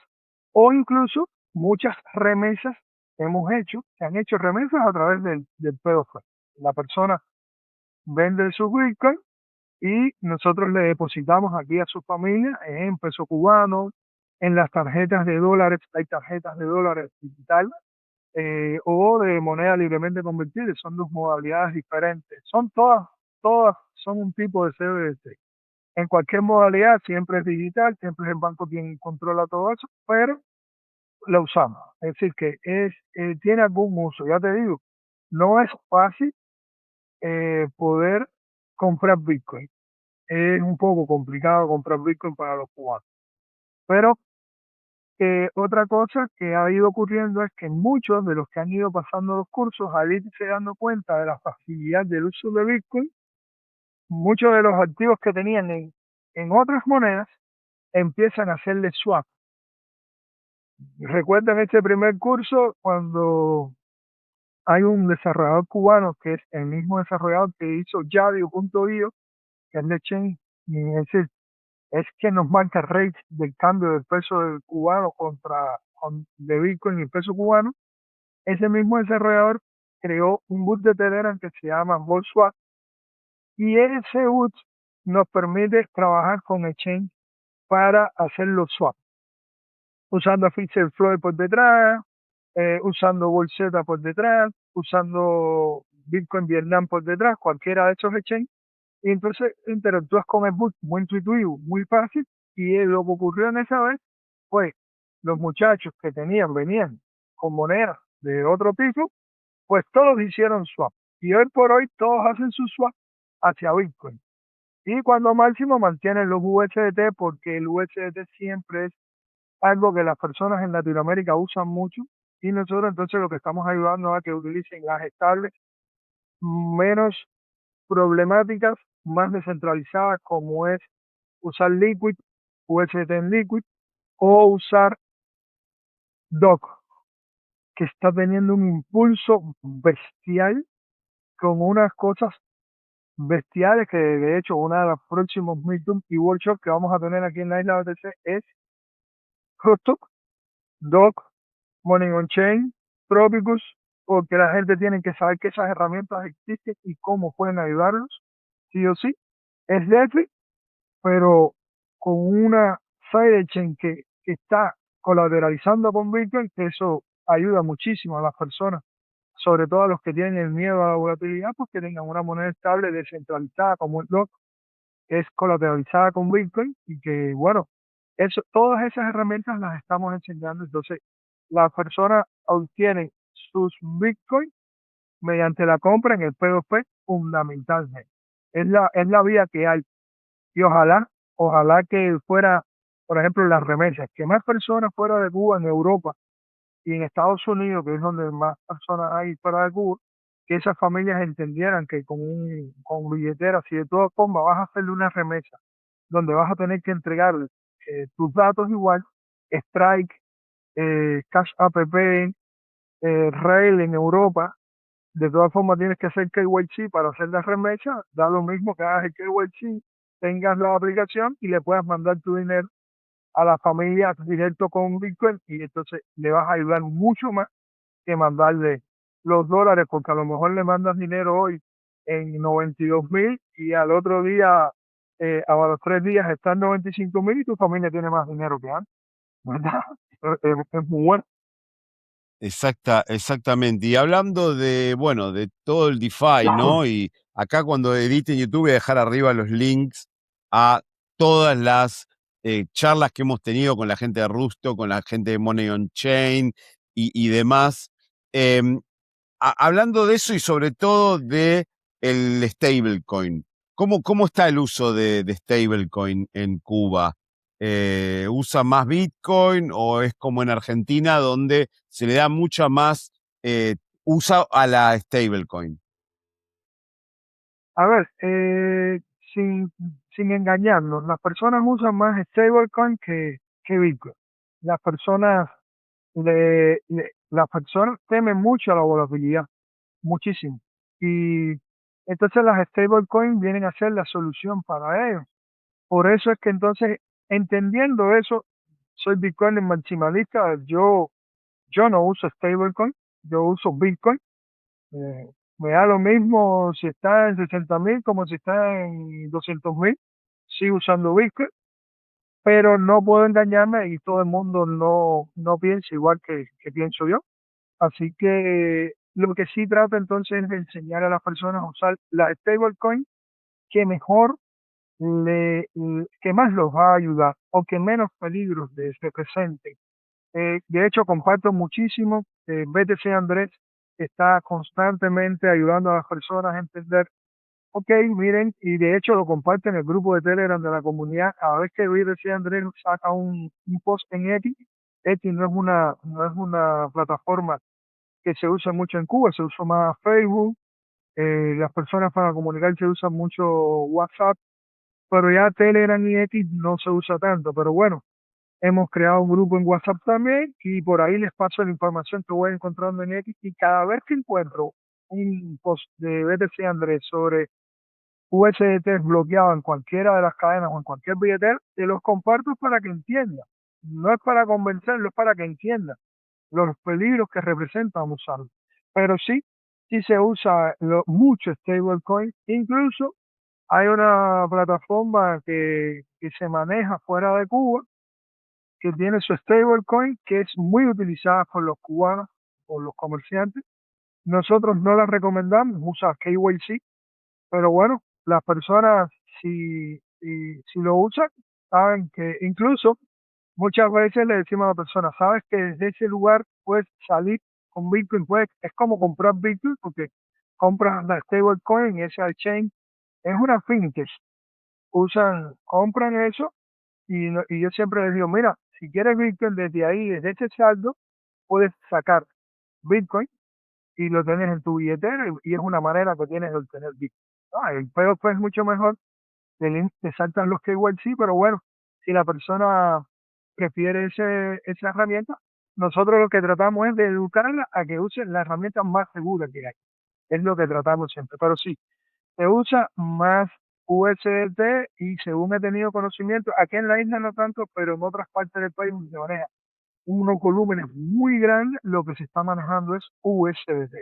o incluso muchas remesas hemos hecho, se han hecho remesas a través del P2P. La persona vende sus bitcoins y nosotros le depositamos aquí a su familia en peso cubano, en las tarjetas de dólares, hay tarjetas de dólares digitales o de moneda libremente convertible, son dos modalidades diferentes, todas son un tipo de CBDC. En cualquier modalidad siempre es digital, siempre es el banco quien controla todo eso, pero la usamos. Es decir, que tiene algún uso, ya te digo, no es fácil poder comprar Bitcoin. Es un poco complicado comprar Bitcoin para los cubanos. Pero otra cosa que ha ido ocurriendo es que muchos de los que han ido pasando los cursos, al irse dando cuenta de la facilidad del uso de Bitcoin, muchos de los activos que tenían en otras monedas empiezan a hacerle swap. Recuerdan este primer curso cuando hay un desarrollador cubano que es el mismo desarrollador que hizo Yadio.io, que es de Chain, y es que nos marca el rate del cambio del peso del cubano de Bitcoin y el peso cubano. Ese mismo desarrollador creó un boot de Telegram que se llama VolSwap, y ese boot nos permite trabajar con Exchange para hacer los swaps, usando a Fisher Floyd por detrás, usando Bolseta por detrás, usando Bitcoin Vietnam por detrás, cualquiera de esos exchanges. Y entonces interactúas con el boot muy intuitivo, muy fácil. Y lo que ocurrió en esa vez fue los muchachos que venían con monedas de otro tipo, pues todos hicieron swap. Y hoy por hoy todos hacen su swap hacia Bitcoin. Y cuando máximo mantienen los USDT, porque el USDT siempre es algo que las personas en Latinoamérica usan mucho, y nosotros entonces lo que estamos ayudando a que utilicen las estables menos problemáticas, más descentralizadas, como es usar Liquid, USDT en Liquid, o usar DOC, que está teniendo un impulso bestial con unas cosas bestiales que de hecho una de los próximos meetups y workshops que vamos a tener aquí en la isla de OTC es Rustuk, DOC, Money on Chain, Tropicus, porque la gente tiene que saber que esas herramientas existen y cómo pueden ayudarlos, sí o sí. Es DeFi, pero con una sidechain que está colateralizando con Bitcoin, que eso ayuda muchísimo a las personas, sobre todo a los que tienen el miedo a la volatilidad, pues que tengan una moneda estable descentralizada como el DOC, que es colateralizada con Bitcoin, y que, bueno, todas esas herramientas las estamos enseñando. Entonces, las personas obtienen sus Bitcoin mediante la compra en el P2P fundamentalmente. Es la vía que hay. Y ojalá que fuera, por ejemplo, las remesas, que más personas fuera de Cuba, en Europa y en Estados Unidos, que es donde más personas hay fuera de Cuba, que esas familias entendieran que con billeteras y de todas formas vas a hacerle una remesa, donde vas a tener que entregarle tus datos igual, Strike, Cash App, Rail en Europa. De todas formas tienes que hacer KYC para hacer la remesa, da lo mismo que hagas el KYC, tengas la aplicación y le puedas mandar tu dinero a la familia directo con Bitcoin, y entonces le vas a ayudar mucho más que mandarle los dólares, porque a lo mejor le mandas dinero hoy en 92.000 y al otro día, a los 3 días está en 95.000 y tu familia tiene más dinero que antes, ¿verdad? Es muy bueno. Exactamente. Y hablando de, bueno, de todo el DeFi, ¿no? Y acá cuando edite en YouTube voy a dejar arriba los links a todas las charlas que hemos tenido con la gente de Rusto, con la gente de Money on Chain y demás. Em, Hablando de eso y sobre todo de el stablecoin, ¿cómo está el uso de stablecoin en Cuba? ¿Usa más Bitcoin o es como en Argentina donde se le da mucha más uso a la stablecoin? A ver, sin, sin engañarnos, las personas usan más stablecoin que Bitcoin. Las personas, las personas temen mucho a la volatilidad, muchísimo. Y entonces las stablecoins vienen a ser la solución para ellos. Por eso es que entonces, entendiendo eso, soy Bitcoin maximalista. Yo no uso stablecoin, yo uso Bitcoin. Me da lo mismo si está en 60.000 como si está en 200.000. Sigo usando Bitcoin, pero no puedo engañarme y todo el mundo no piensa igual que pienso yo. Así que lo que sí trato entonces es de enseñar a las personas a usar la stablecoin que mejor que más los va a ayudar o que menos peligros les represente. De hecho, comparto muchísimo. BTC Andrés está constantemente ayudando a las personas a entender, ok, miren, y de hecho lo comparte en el grupo de Telegram de la comunidad. Cada vez que BTC Andrés saca un post en X no es una plataforma que se usa mucho en Cuba, se usa más Facebook, Las personas para comunicarse usan mucho WhatsApp, pero ya Telegram y X no se usa tanto. Pero bueno, hemos creado un grupo en WhatsApp también y por ahí les paso la información que voy encontrando en X y cada vez que encuentro un post de BTC Andrés sobre USDT bloqueado en cualquiera de las cadenas o en cualquier billetera, te los comparto para que entiendan. No es para convencerlos, es para que entiendan los peligros que representan usarlo. Pero sí, sí se usa mucho stablecoin. Incluso hay una plataforma que se maneja fuera de Cuba, que tiene su stablecoin, que es muy utilizada por los cubanos, por los comerciantes. Nosotros no la recomendamos, usa KYC, pero bueno, las personas si lo usan, saben que incluso muchas veces le decimos a la persona, sabes que desde ese lugar puedes salir con Bitcoin, es como comprar Bitcoin porque compras la stablecoin y ese exchange es una fintech, compran eso y yo siempre les digo, mira, si quieres Bitcoin desde ahí, desde ese saldo, puedes sacar Bitcoin y lo tienes en tu billetera y es una manera que tienes de obtener Bitcoin. El peor pues es mucho mejor, te saltan los KYC, pero bueno, si la persona prefiere esa herramienta, nosotros lo que tratamos es de educarla a que use la herramienta más segura que hay. Es lo que tratamos siempre. Pero sí, se usa más USDT y según he tenido conocimiento, aquí en la isla no tanto, pero en otras partes del país donde se maneja unos volúmenes muy grandes, lo que se está manejando es USDT.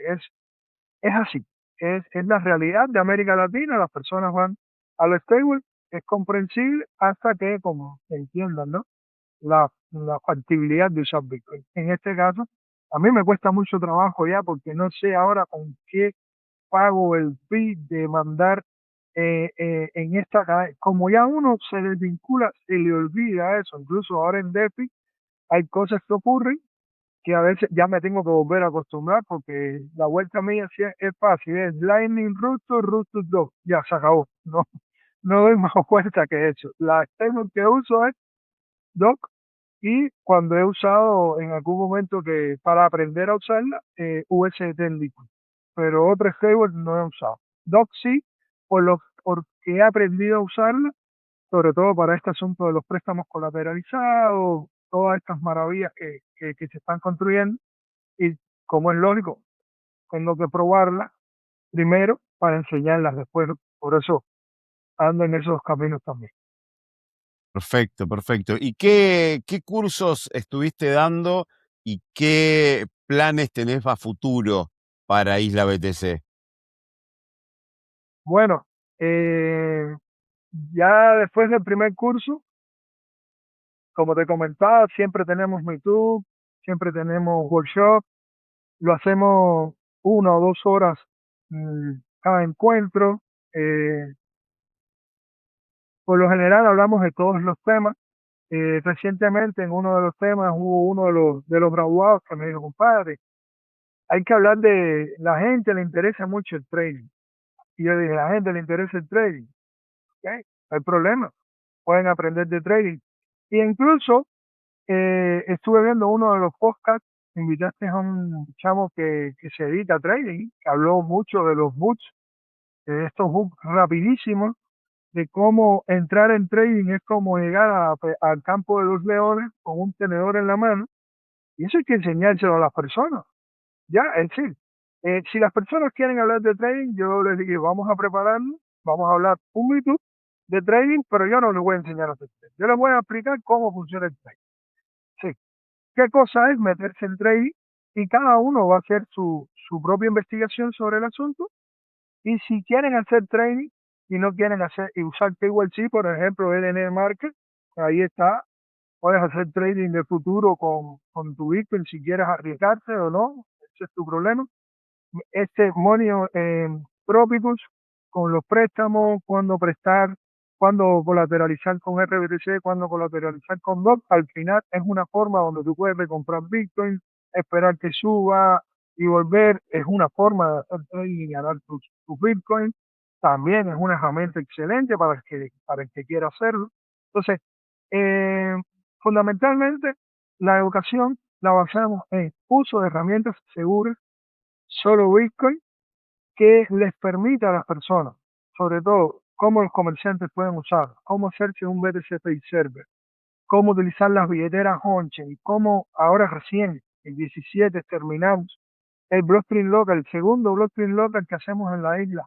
Es así, es la realidad de América Latina, las personas van a lo stable, es comprensible hasta que como entiendan, ¿no? La factibilidad de usar Bitcoin. En este caso, a mí me cuesta mucho trabajo ya porque no sé ahora con qué pago el fee de mandar en esta cadena. Como ya uno se desvincula, se le olvida eso. Incluso ahora en DeFi hay cosas que ocurren que a veces ya me tengo que volver a acostumbrar porque la vuelta mía sí es fácil, es Lightning Root to Root to Doc, ya se acabó, no, no doy más vuelta que eso. La stable que uso es Doc y cuando he usado en algún momento que para aprender a usarla, USDT en Liquid, pero otra stable no he usado. Doc sí, porque he aprendido a usarla, sobre todo para este asunto de los préstamos colateralizados, todas estas maravillas que se están construyendo y como es lógico, tengo que probarlas primero para enseñarlas después, ¿no? Por eso ando en esos caminos también. Perfecto, perfecto. ¿Y qué cursos estuviste dando y qué planes tenés a futuro para Isla BTC? Bueno, ya después del primer curso, como te comentaba, siempre tenemos Meetup, siempre tenemos workshop, lo hacemos 1 o 2 horas cada encuentro. eh, por lo general hablamos de todos los temas. Recientemente en uno de los temas hubo uno de los graduados que me dijo, compadre, hay que hablar de, la gente le interesa mucho el trading. Y yo dije, la gente le interesa el trading. Ok, no hay problema, pueden aprender de trading. Y incluso estuve viendo uno de los podcasts, invitaste a un chamo que se dedica a trading, que habló mucho de los boots, de estos boots rapidísimos, de cómo entrar en trading es como llegar al campo de los leones con un tenedor en la mano, y eso hay que enseñárselo a las personas. Ya, es decir, si las personas quieren hablar de trading, yo les digo, vamos a prepararnos, vamos a hablar un minuto de trading, pero yo no les voy a enseñar a hacer trading. Yo les voy a explicar cómo funciona el trading. Sí, qué cosa es meterse en trading y cada uno va a hacer su propia investigación sobre el asunto. Y si quieren hacer trading y no quieren hacer y usar KYC, por ejemplo, LN Market, ahí está, puedes hacer trading de futuro con tu Bitcoin si quieres arriesgarte o no, ese es tu problema. Este Money Tropicus con los préstamos, cuándo prestar, cuándo colateralizar con RBTC, cuándo colateralizar con DOC, al final es una forma donde tú puedes comprar Bitcoin, esperar que suba y volver, es una forma de hacer trading y ganar tus Bitcoin, también es una herramienta excelente para el que quiera hacerlo. Entonces, eh, fundamentalmente, la educación la basamos en uso de herramientas seguras, solo Bitcoin, que les permita a las personas, sobre todo, cómo los comerciantes pueden usar, cómo hacerse un BTC Pay Server, cómo utilizar las billeteras on-chain, cómo ahora recién, el 17, terminamos el Blockstream Local, el segundo Blockstream Local que hacemos en la isla.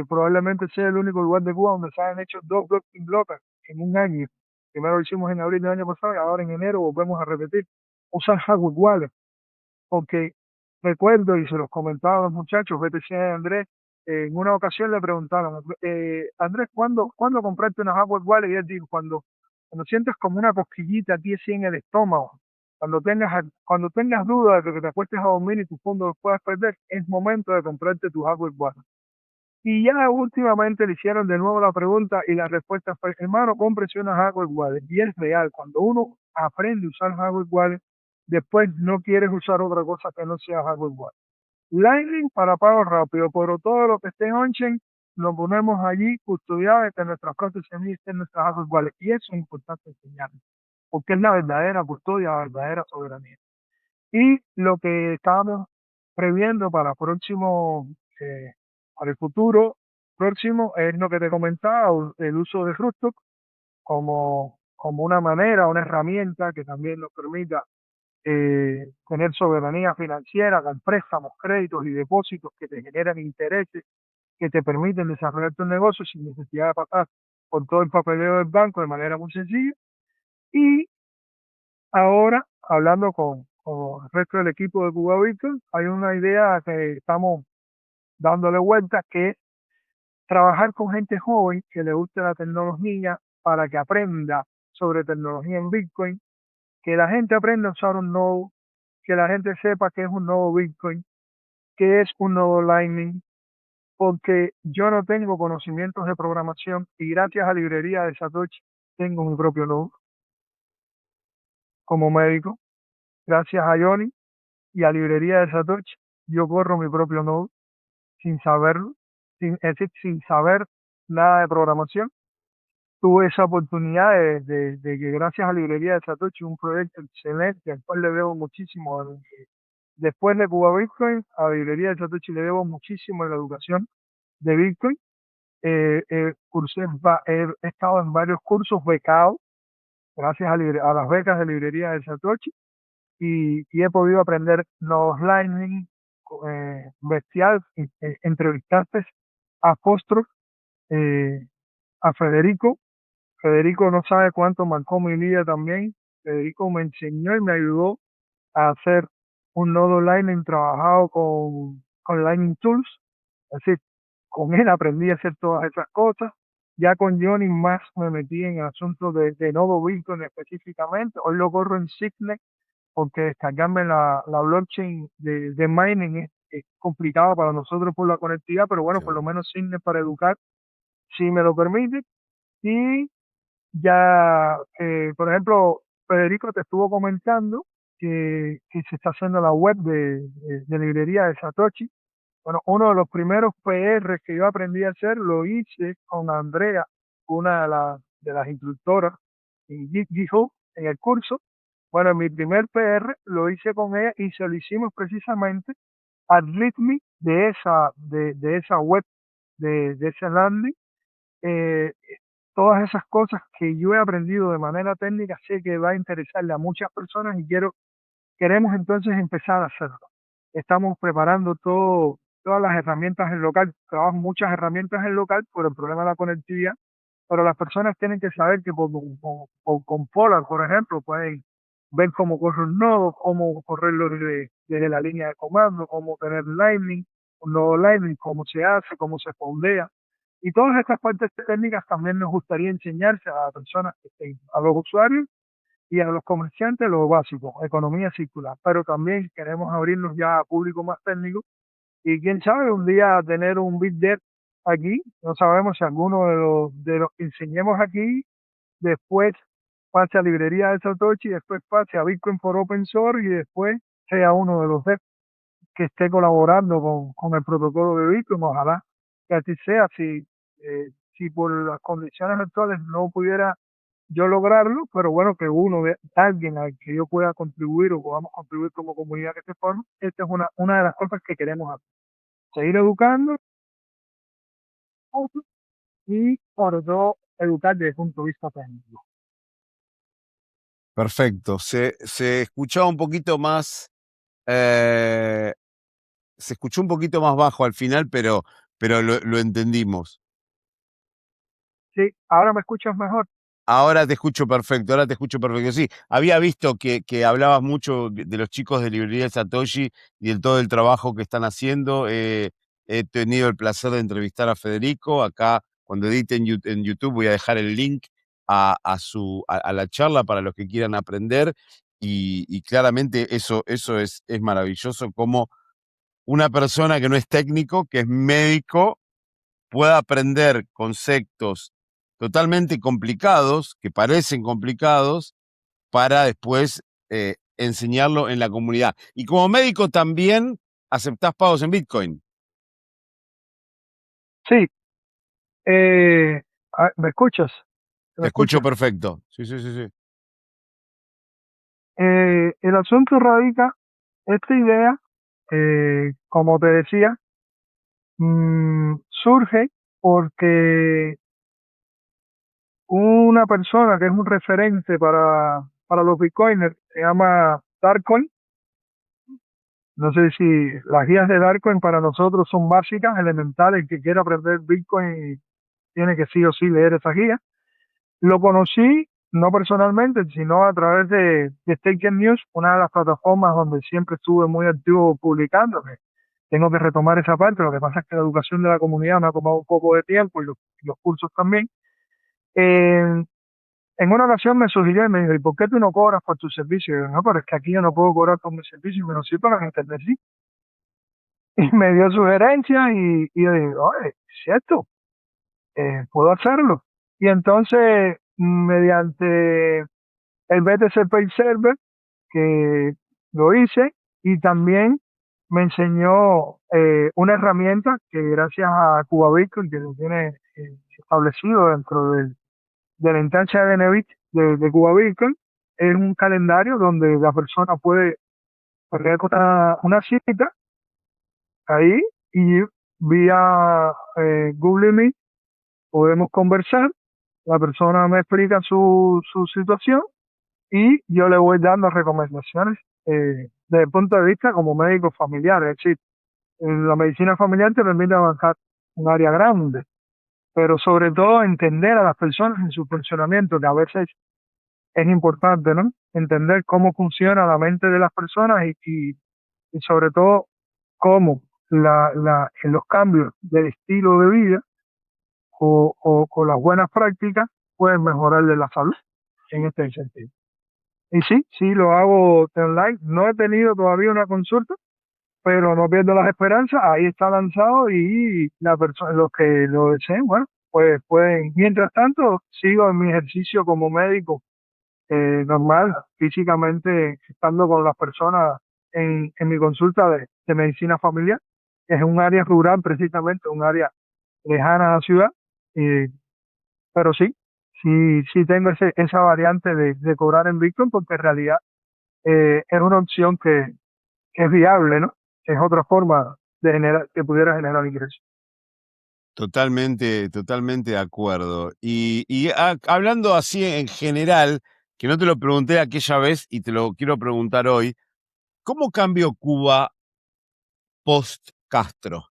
Probablemente sea el único lugar de Cuba donde se han hecho 2 Blockstream Local en un año. Primero lo hicimos en abril del año pasado y ahora en enero volvemos a repetir. Usar Hardware Wallet, porque recuerdo y se los comentaba a los muchachos, BTC Andrés, en una ocasión le preguntaron, Andrés, ¿cuándo compraste una Hardware Wallet? Y él dijo, cuando sientas como una cosquillita aquí así en el estómago, cuando tengas dudas de que te acuestes a dormir y tus fondos los puedas perder, es momento de comprarte tu Hardware Wallet. Y ya últimamente le hicieron de nuevo la pregunta y la respuesta fue, hermano, cómprese una Hardware Wallet. Y es real, cuando uno aprende a usar Hardware Wallet, después no quieres usar otra cosa que no sea Hardware Wallet. Lightning para pago rápido, pero todo lo que esté en on-chain lo ponemos allí custodiado de que nuestras cosas estén en nuestras Hardware Wallet. Y eso es importante enseñar, porque es la verdadera custodia, la verdadera soberanía. Y lo que estábamos previendo para el futuro próximo es lo que te comentaba, el uso de Fructox como una manera, una herramienta que también nos permita tener soberanía financiera con préstamos, créditos y depósitos que te generan intereses, que te permiten desarrollar tu negocio sin necesidad de pasar por todo el papeleo del banco de manera muy sencilla. Y ahora, hablando con el resto del equipo de Cuba Bitcoin, hay una idea que estamos dándole vuelta, que es trabajar con gente joven que le guste la tecnología para que aprenda sobre tecnología en Bitcoin, que la gente aprenda a usar un nodo, que la gente sepa qué es un nodo Bitcoin, qué es un nodo Lightning, porque yo no tengo conocimientos de programación y gracias a librería de Satoshi tengo mi propio nodo como médico. Gracias a Johnny y a librería de Satoshi yo corro mi propio nodo sin saberlo, es decir, sin saber nada de programación. Tuve esa oportunidad de que gracias a librería de Satoshi, un proyecto excelente al cual le debo muchísimo. Después de Cuba Bitcoin, a librería de Satoshi le debo muchísimo en la educación de Bitcoin. He estado en varios cursos becados gracias a las becas de librería de Satoshi y he podido aprender los Lightning, bestial. Entrevistaste a Apóstrof, a Federico. Federico no sabe cuánto marcó mi vida también. Federico me enseñó y me ayudó a hacer un nodo Lightning trabajado con Lightning Tools. Es decir, con él aprendí a hacer todas esas cosas. Ya con Johnny más me metí en asuntos de nodo Bitcoin específicamente. Hoy lo corro en Signet porque descargarme la blockchain de mining es complicado para nosotros por la conectividad, pero bueno, por lo menos Signet para educar, si me lo permite. Y ya, por ejemplo, Federico te estuvo comentando que se está haciendo la web de librería de Satoshi. Bueno, uno de los primeros PR que yo aprendí a hacer lo hice con Andrea, una de las instructoras en GitHub, en el curso. Bueno, mi primer PR lo hice con ella y se lo hicimos precisamente al README de esa web, de ese landing. Eh, Todas esas cosas que yo he aprendido de manera técnica sé que va a interesarle a muchas personas y queremos entonces empezar a hacerlo. Estamos preparando todas las herramientas en local. Trabajo muchas herramientas en local por el problema de la conectividad, pero las personas tienen que saber que con Polar, por ejemplo, pueden ver cómo corre un nodo, cómo correrlo desde la línea de comando, cómo tener Lightning, un nodo Lightning, cómo se hace, cómo se fondea. Y todas estas partes técnicas también nos gustaría enseñarse a las personas a los usuarios y a los comerciantes lo básico, economía circular, pero también queremos abrirnos ya a público más técnico y quién sabe un día tener un Big Dev aquí, no sabemos si alguno de los que enseñemos aquí después pase a librería de Satoshi, después pase a Bitcoin for Open Source y después sea uno de los devs que esté colaborando con el protocolo de Bitcoin, ojalá que así sea, si por las condiciones actuales no pudiera yo lograrlo, pero bueno, que alguien al que yo pueda contribuir o podamos contribuir como comunidad que se forme, esta es una de las cosas que queremos hacer. seguir educando y sobre todo educar desde el punto de vista técnico. Perfecto. Se escuchaba un poquito más, eh, se escuchó un poquito más bajo al final, pero lo entendimos. Sí, ahora me escuchas mejor. Ahora te escucho perfecto, ahora te escucho perfecto. Sí, había visto que hablabas mucho de los chicos de Librería Satoshi y de todo el trabajo que están haciendo. He tenido el placer de entrevistar a Federico. Acá, cuando edite en YouTube, voy a dejar el link a la charla para los que quieran aprender. Y claramente eso es maravilloso, como una persona que no es técnico, que es médico, pueda aprender conceptos totalmente complicados, que parecen complicados, para después enseñarlo en la comunidad. Y como médico también aceptás pagos en Bitcoin. Sí, ¿me escuchas? ¿Me Te escucho escuchas? perfecto. Sí, sí, sí, sí. El asunto radica, esta idea, como te decía, surge porque una persona que es un referente para los bitcoiners se llama Darkcoin. No sé si las guías de Darkcoin para nosotros son básicas, elementales. El que quiera aprender Bitcoin tiene que sí o sí leer esas guías. Lo conocí no personalmente, sino a través de Staker News, una de las plataformas donde siempre estuve muy activo publicando. Que tengo que retomar esa parte, lo que pasa es que la educación de la comunidad me ha tomado un poco de tiempo y los cursos también. Eh, en una ocasión me sugirió y me dijo, ¿y por qué tú no cobras por tu servicio? Y yo, no, pero es que aquí yo no puedo cobrar por mi servicio, y me lo sí, pero en internet sí. Y me dio sugerencia y yo dije, oye, es cierto, puedo hacerlo. Y entonces, mediante el BTC Pay Server, que lo hice, y también me enseñó una herramienta que gracias a Cuba Bitcoin, que lo tiene establecido dentro de la instancia de Nevit de Cuba Bitcoin, es un calendario donde la persona puede poner una cita ahí y vía Google Meet podemos conversar, la persona me explica su situación y yo le voy dando recomendaciones desde el punto de vista como médico familiar. Es decir, en la medicina familiar te permite avanzar un área grande, pero sobre todo entender a las personas en su funcionamiento, que a veces es importante, ¿no? Entender cómo funciona la mente de las personas y sobre todo cómo en los cambios del estilo de vida o con las buenas prácticas pueden mejorarle la salud en este sentido. Y sí, sí, lo hago online. No he tenido todavía una consulta, pero no pierdo las esperanzas. Ahí está lanzado y los que lo deseen, bueno, pues pueden. Mientras tanto, sigo en mi ejercicio como médico normal, físicamente, estando con las personas en mi consulta de medicina familiar, que es un área rural precisamente, un área lejana a la ciudad. eh, pero sí, sí tengo esa variante de cobrar en Bitcoin porque en realidad es una opción que es viable, ¿no? Es otra forma de generar, que pudiera generar ingresos. Totalmente, totalmente de acuerdo. Hablando así en general, que no te lo pregunté aquella vez y te lo quiero preguntar hoy, ¿cómo cambió Cuba post-Castro?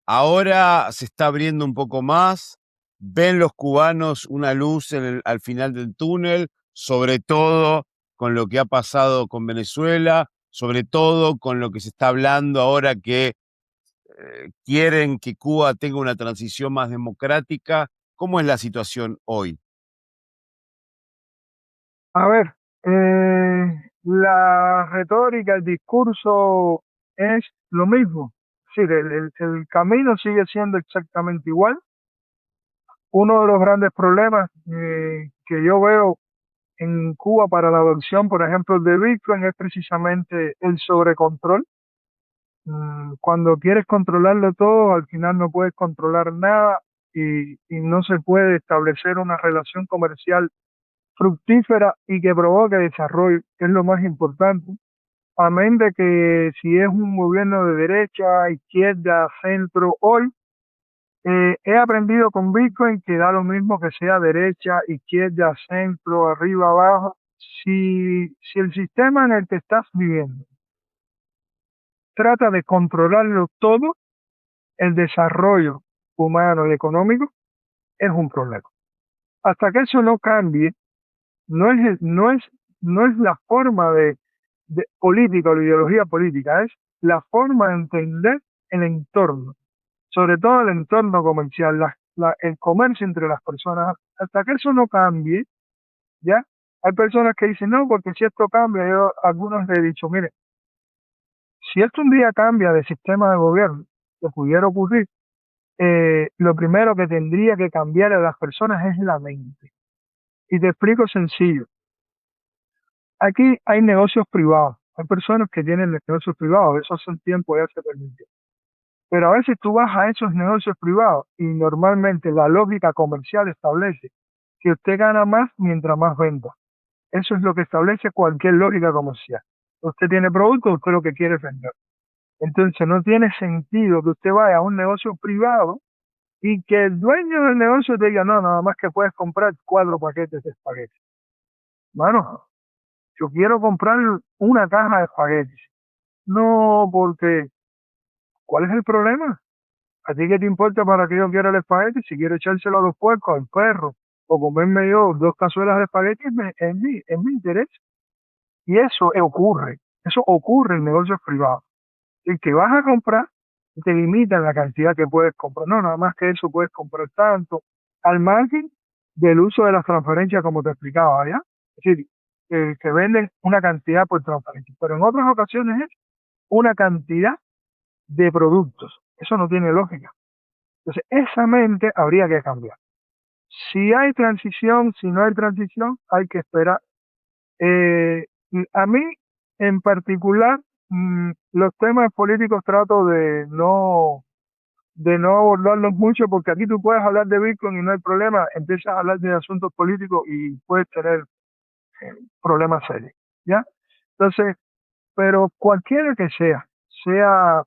Ahora se está abriendo un poco más. ¿Ven los cubanos una luz al final del túnel? Sobre todo con lo que ha pasado con Venezuela, sobre todo con lo que se está hablando ahora que quieren que Cuba tenga una transición más democrática. ¿Cómo es la situación hoy? A ver, la retórica, el discurso es lo mismo. Sí, el camino sigue siendo exactamente igual. Uno de los grandes problemas que yo veo en Cuba para la adopción, por ejemplo, de Bitcoin es precisamente el sobrecontrol. Cuando quieres controlarlo todo, al final no puedes controlar nada y no se puede establecer una relación comercial fructífera y que provoque desarrollo, que es lo más importante. amén de que si es un gobierno de derecha, izquierda, centro, hoy he aprendido con Bitcoin que da lo mismo que sea derecha, izquierda, centro, arriba, abajo. Si el sistema en el que estás viviendo trata de controlarlo todo, el desarrollo humano y económico es un problema. Hasta que eso no cambie, no es, no es, no es la forma de política o la ideología política, es la forma de entender el entorno, sobre todo el entorno comercial, el comercio entre las personas. Hasta que eso no cambie, ¿ya? Hay personas que dicen, no, porque si esto cambia, yo a algunos les he dicho, mire, si esto un día cambia de sistema de gobierno, que pudiera ocurrir, lo primero que tendría que cambiar a las personas es la mente. Y te explico sencillo. Aquí hay negocios privados. Hay personas que tienen negocios privados. Eso hace un tiempo ya se permitió. Pero a veces tú vas a esos negocios privados y normalmente la lógica comercial establece que usted gana más mientras más venda. Eso es lo que establece cualquier lógica comercial. Usted tiene producto, usted lo que quiere es vender. Entonces no tiene sentido que usted vaya a un negocio privado y que el dueño del negocio te diga, no, nada más que puedes comprar 4 paquetes de espaguetis. Mano, yo quiero comprar una caja de espaguetis. No, porque, ¿cuál es el problema? ¿A ti qué te importa para que yo quiera el espagueti? Si quiero echárselo a los puercos, al perro, o comerme yo 2 cazuelas de espagueti, es mi interés. Y eso ocurre en negocios privados. El que vas a comprar, te limitan la cantidad que puedes comprar. No, nada más que eso puedes comprar tanto. Al margen del uso de las transferencias, como te explicaba, ¿ya? Es decir, que venden una cantidad por transferencia. Pero en otras ocasiones es una cantidad de productos. Eso no tiene lógica. Entonces, esa mente habría que cambiar. Si hay transición, si no hay transición, hay que esperar. Eh, a mí, en particular, los temas políticos trato de no abordarlos mucho porque aquí tú puedes hablar de Bitcoin y no hay problema, empiezas a hablar de asuntos políticos y puedes tener problemas serios, ¿ya? Entonces, pero cualquiera que sea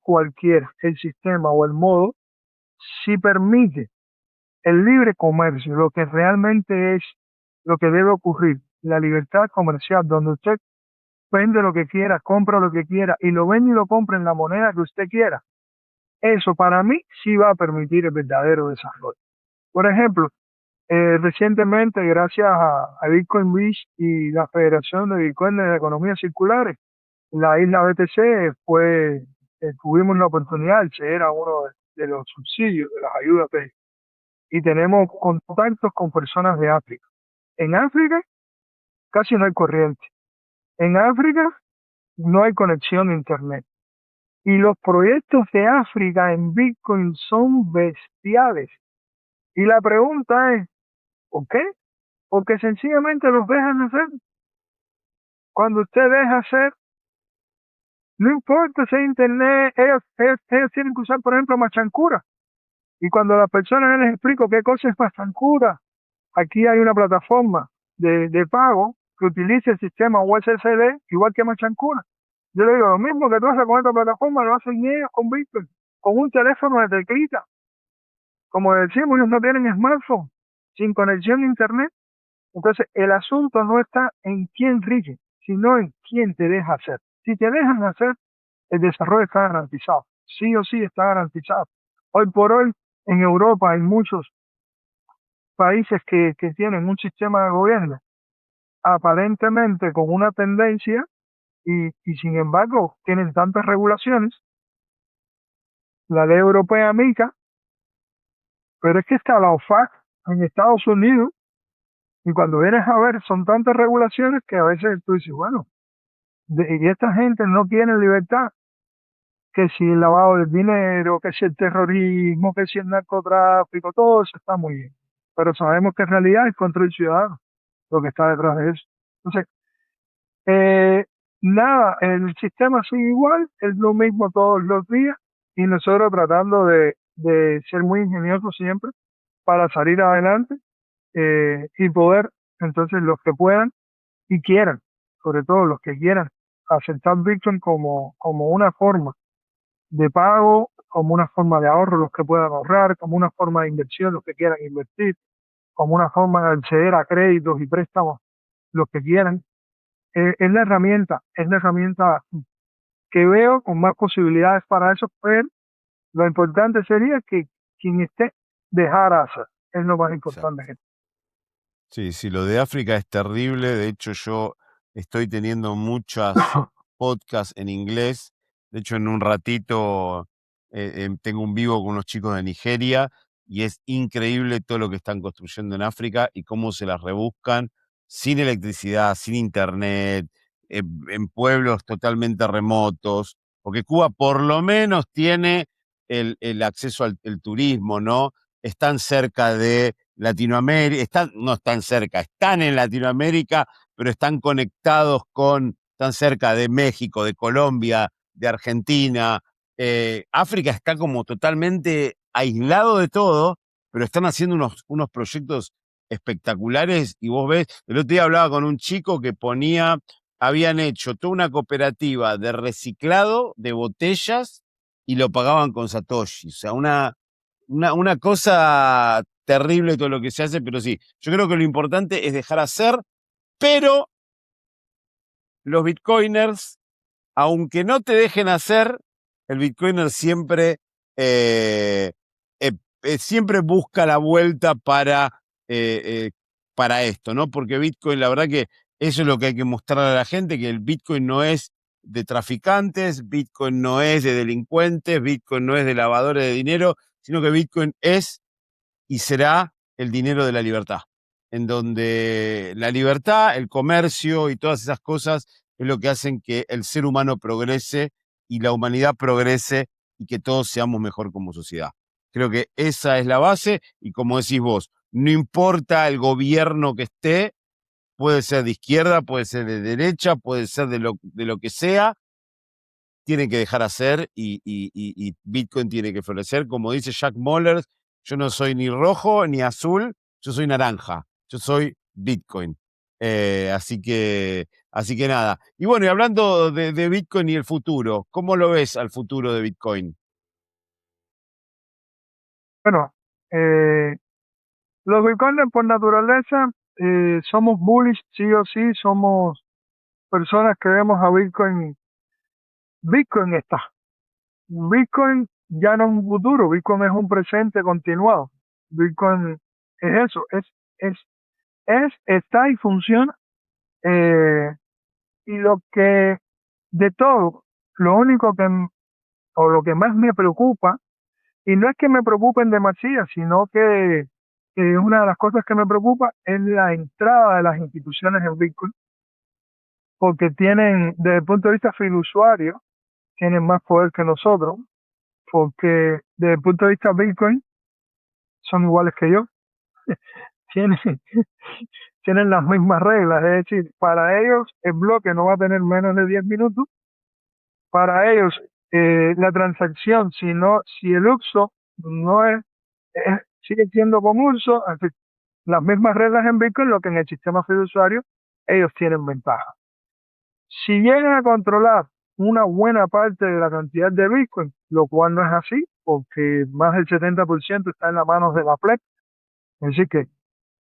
cualquiera el sistema o el modo, si permite el libre comercio, lo que realmente es lo que debe ocurrir, la libertad comercial, donde usted vende lo que quiera, compra lo que quiera y lo vende y lo compra en la moneda que usted quiera. Eso para mí sí va a permitir el verdadero desarrollo. Por ejemplo, recientemente, gracias a Bitcoin Beach y la Federación de Bitcoin de Economías Circulares, la isla BTC tuvimos la oportunidad, ese era uno de los subsidios, de las ayudas, y tenemos contactos con personas de África. En África casi no hay corriente. En África no hay conexión a Internet. Y los proyectos de África en Bitcoin son bestiales. Y la pregunta es, ¿por qué? Porque sencillamente los dejan hacer. Cuando usted deja hacer, no importa si hay Internet, ellos tienen que usar, por ejemplo, Machancura. Y cuando a las personas les explico qué cosa es Machancura, aquí hay una plataforma de pago que utiliza el sistema USSD igual que Machancura. Yo le digo, lo mismo que tú haces con esta plataforma, lo hacen ellos con Bitcoin, con un teléfono de teclita. Como decimos, ellos no tienen smartphone, sin conexión a Internet. Entonces, el asunto no está en quién rige, sino en quién te deja hacer. Si te dejan hacer, el desarrollo está garantizado. Sí o sí está garantizado. Hoy por hoy, en Europa hay muchos países que tienen un sistema de gobierno aparentemente con una tendencia y sin embargo tienen tantas regulaciones. La ley europea MiCA, pero es que está la OFAC en Estados Unidos y cuando vienes a ver son tantas regulaciones que a veces tú dices, bueno, y esta gente no tiene libertad, que si el lavado del dinero, que si el terrorismo, que si el narcotráfico, todo eso está muy bien. Pero sabemos que en realidad es control ciudadano lo que está detrás de eso. Entonces, nada, el sistema sigue igual, es lo mismo todos los días y nosotros tratando de ser muy ingeniosos siempre para salir adelante y poder, entonces los que puedan y quieran, sobre todo los que quieran aceptar Bitcoin como una forma de pago, como una forma de ahorro, los que puedan ahorrar, como una forma de inversión, los que quieran invertir, como una forma de acceder a créditos y préstamos, los que quieran. Es la herramienta que veo con más posibilidades para eso, pero lo importante sería que quien esté dejara hacer, es lo más importante. Exacto. Sí, sí, lo de África es terrible. De hecho, yo estoy teniendo muchas podcasts en inglés. De hecho, en un ratito tengo un vivo con unos chicos de Nigeria y es increíble todo lo que están construyendo en África y cómo se las rebuscan sin electricidad, sin internet, en pueblos totalmente remotos, porque Cuba por lo menos tiene el acceso al el turismo, ¿no? Están cerca de Latinoamérica, no están cerca, están en Latinoamérica, pero están conectados están cerca de México, de Colombia, de Argentina. África está como totalmente aislado de todo, pero están haciendo unos proyectos espectaculares y vos ves, el otro día hablaba con un chico que habían hecho toda una cooperativa de reciclado de botellas y lo pagaban con Satoshi, o sea, una cosa terrible todo lo que se hace, pero sí, yo creo que lo importante es dejar hacer, pero los bitcoiners, aunque no te dejen hacer, el bitcoiner eh, siempre busca la vuelta para esto, ¿no? Porque Bitcoin, la verdad que eso es lo que hay que mostrarle a la gente, que el Bitcoin no es de traficantes, Bitcoin no es de delincuentes, Bitcoin no es de lavadores de dinero, sino que Bitcoin es y será el dinero de la libertad, en donde la libertad, el comercio y todas esas cosas es lo que hacen que el ser humano progrese y la humanidad progrese y que todos seamos mejor como sociedad. Creo que esa es la base y como decís vos, no importa el gobierno que esté, puede ser de izquierda, puede ser de derecha, puede ser de lo que sea, tienen que dejar hacer y Bitcoin tiene que florecer. Como dice Jack Mollers, yo no soy ni rojo ni azul, yo soy naranja, yo soy Bitcoin. Así que nada. Y bueno, y hablando de Bitcoin y el futuro, ¿cómo lo ves al futuro de Bitcoin? Bueno, los bitcoiners por naturaleza somos bullish, sí o sí, somos personas que vemos a Bitcoin. Bitcoin está. Bitcoin ya no es un futuro, Bitcoin es un presente continuado. Bitcoin es eso, es, está y funciona. eh, y lo que, de todo, lo único o lo que más me preocupa, y no es que me preocupen demasiado, sino que una de las cosas que me preocupa es la entrada de las instituciones en Bitcoin, porque tienen, desde el punto de vista fiduciario, tienen más poder que nosotros, porque desde el punto de vista Bitcoin son iguales que yo, tienen, tienen las mismas reglas, es decir, para ellos el bloque no va a tener menos de 10 minutos, para ellos la transacción, si el uso no sigue siendo con uso, en fin, las mismas reglas en Bitcoin, lo que en el sistema fiduciario ellos tienen ventaja. Si llegan a controlar una buena parte de la cantidad de Bitcoin, lo cual no es así, porque más del 70% está en las manos de la FLEC, es decir que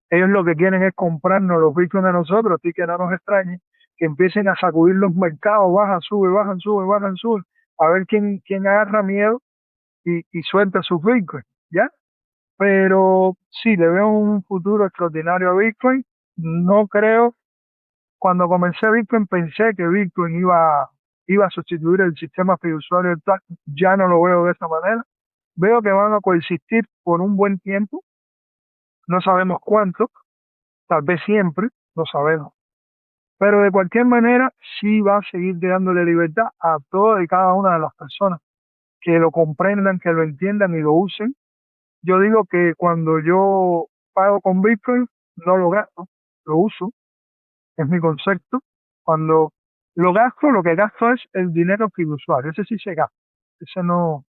ellos lo que quieren es comprarnos los Bitcoin de nosotros, así que no nos extrañe que empiecen a sacudir los mercados, bajan, sube, bajan, sube, bajan, sube, a ver quién agarra miedo y suelta sus Bitcoin, ¿ya? Pero sí, le veo un futuro extraordinario a Bitcoin. No creo, cuando comencé Bitcoin pensé que Bitcoin iba a sustituir el sistema fiduciario actual, ya no lo veo de esa manera. Veo que van a coexistir por un buen tiempo, no sabemos cuánto, tal vez siempre, no sabemos. Pero de cualquier manera, sí va a seguir dándole libertad a todas y cada una de las personas que lo comprendan, que lo entiendan y lo usen. Yo digo que cuando yo pago con Bitcoin, no lo gasto, lo uso, es mi concepto. Cuando lo gasto, lo que gasto es el dinero fiduciario, ese sí se gasta, ese no,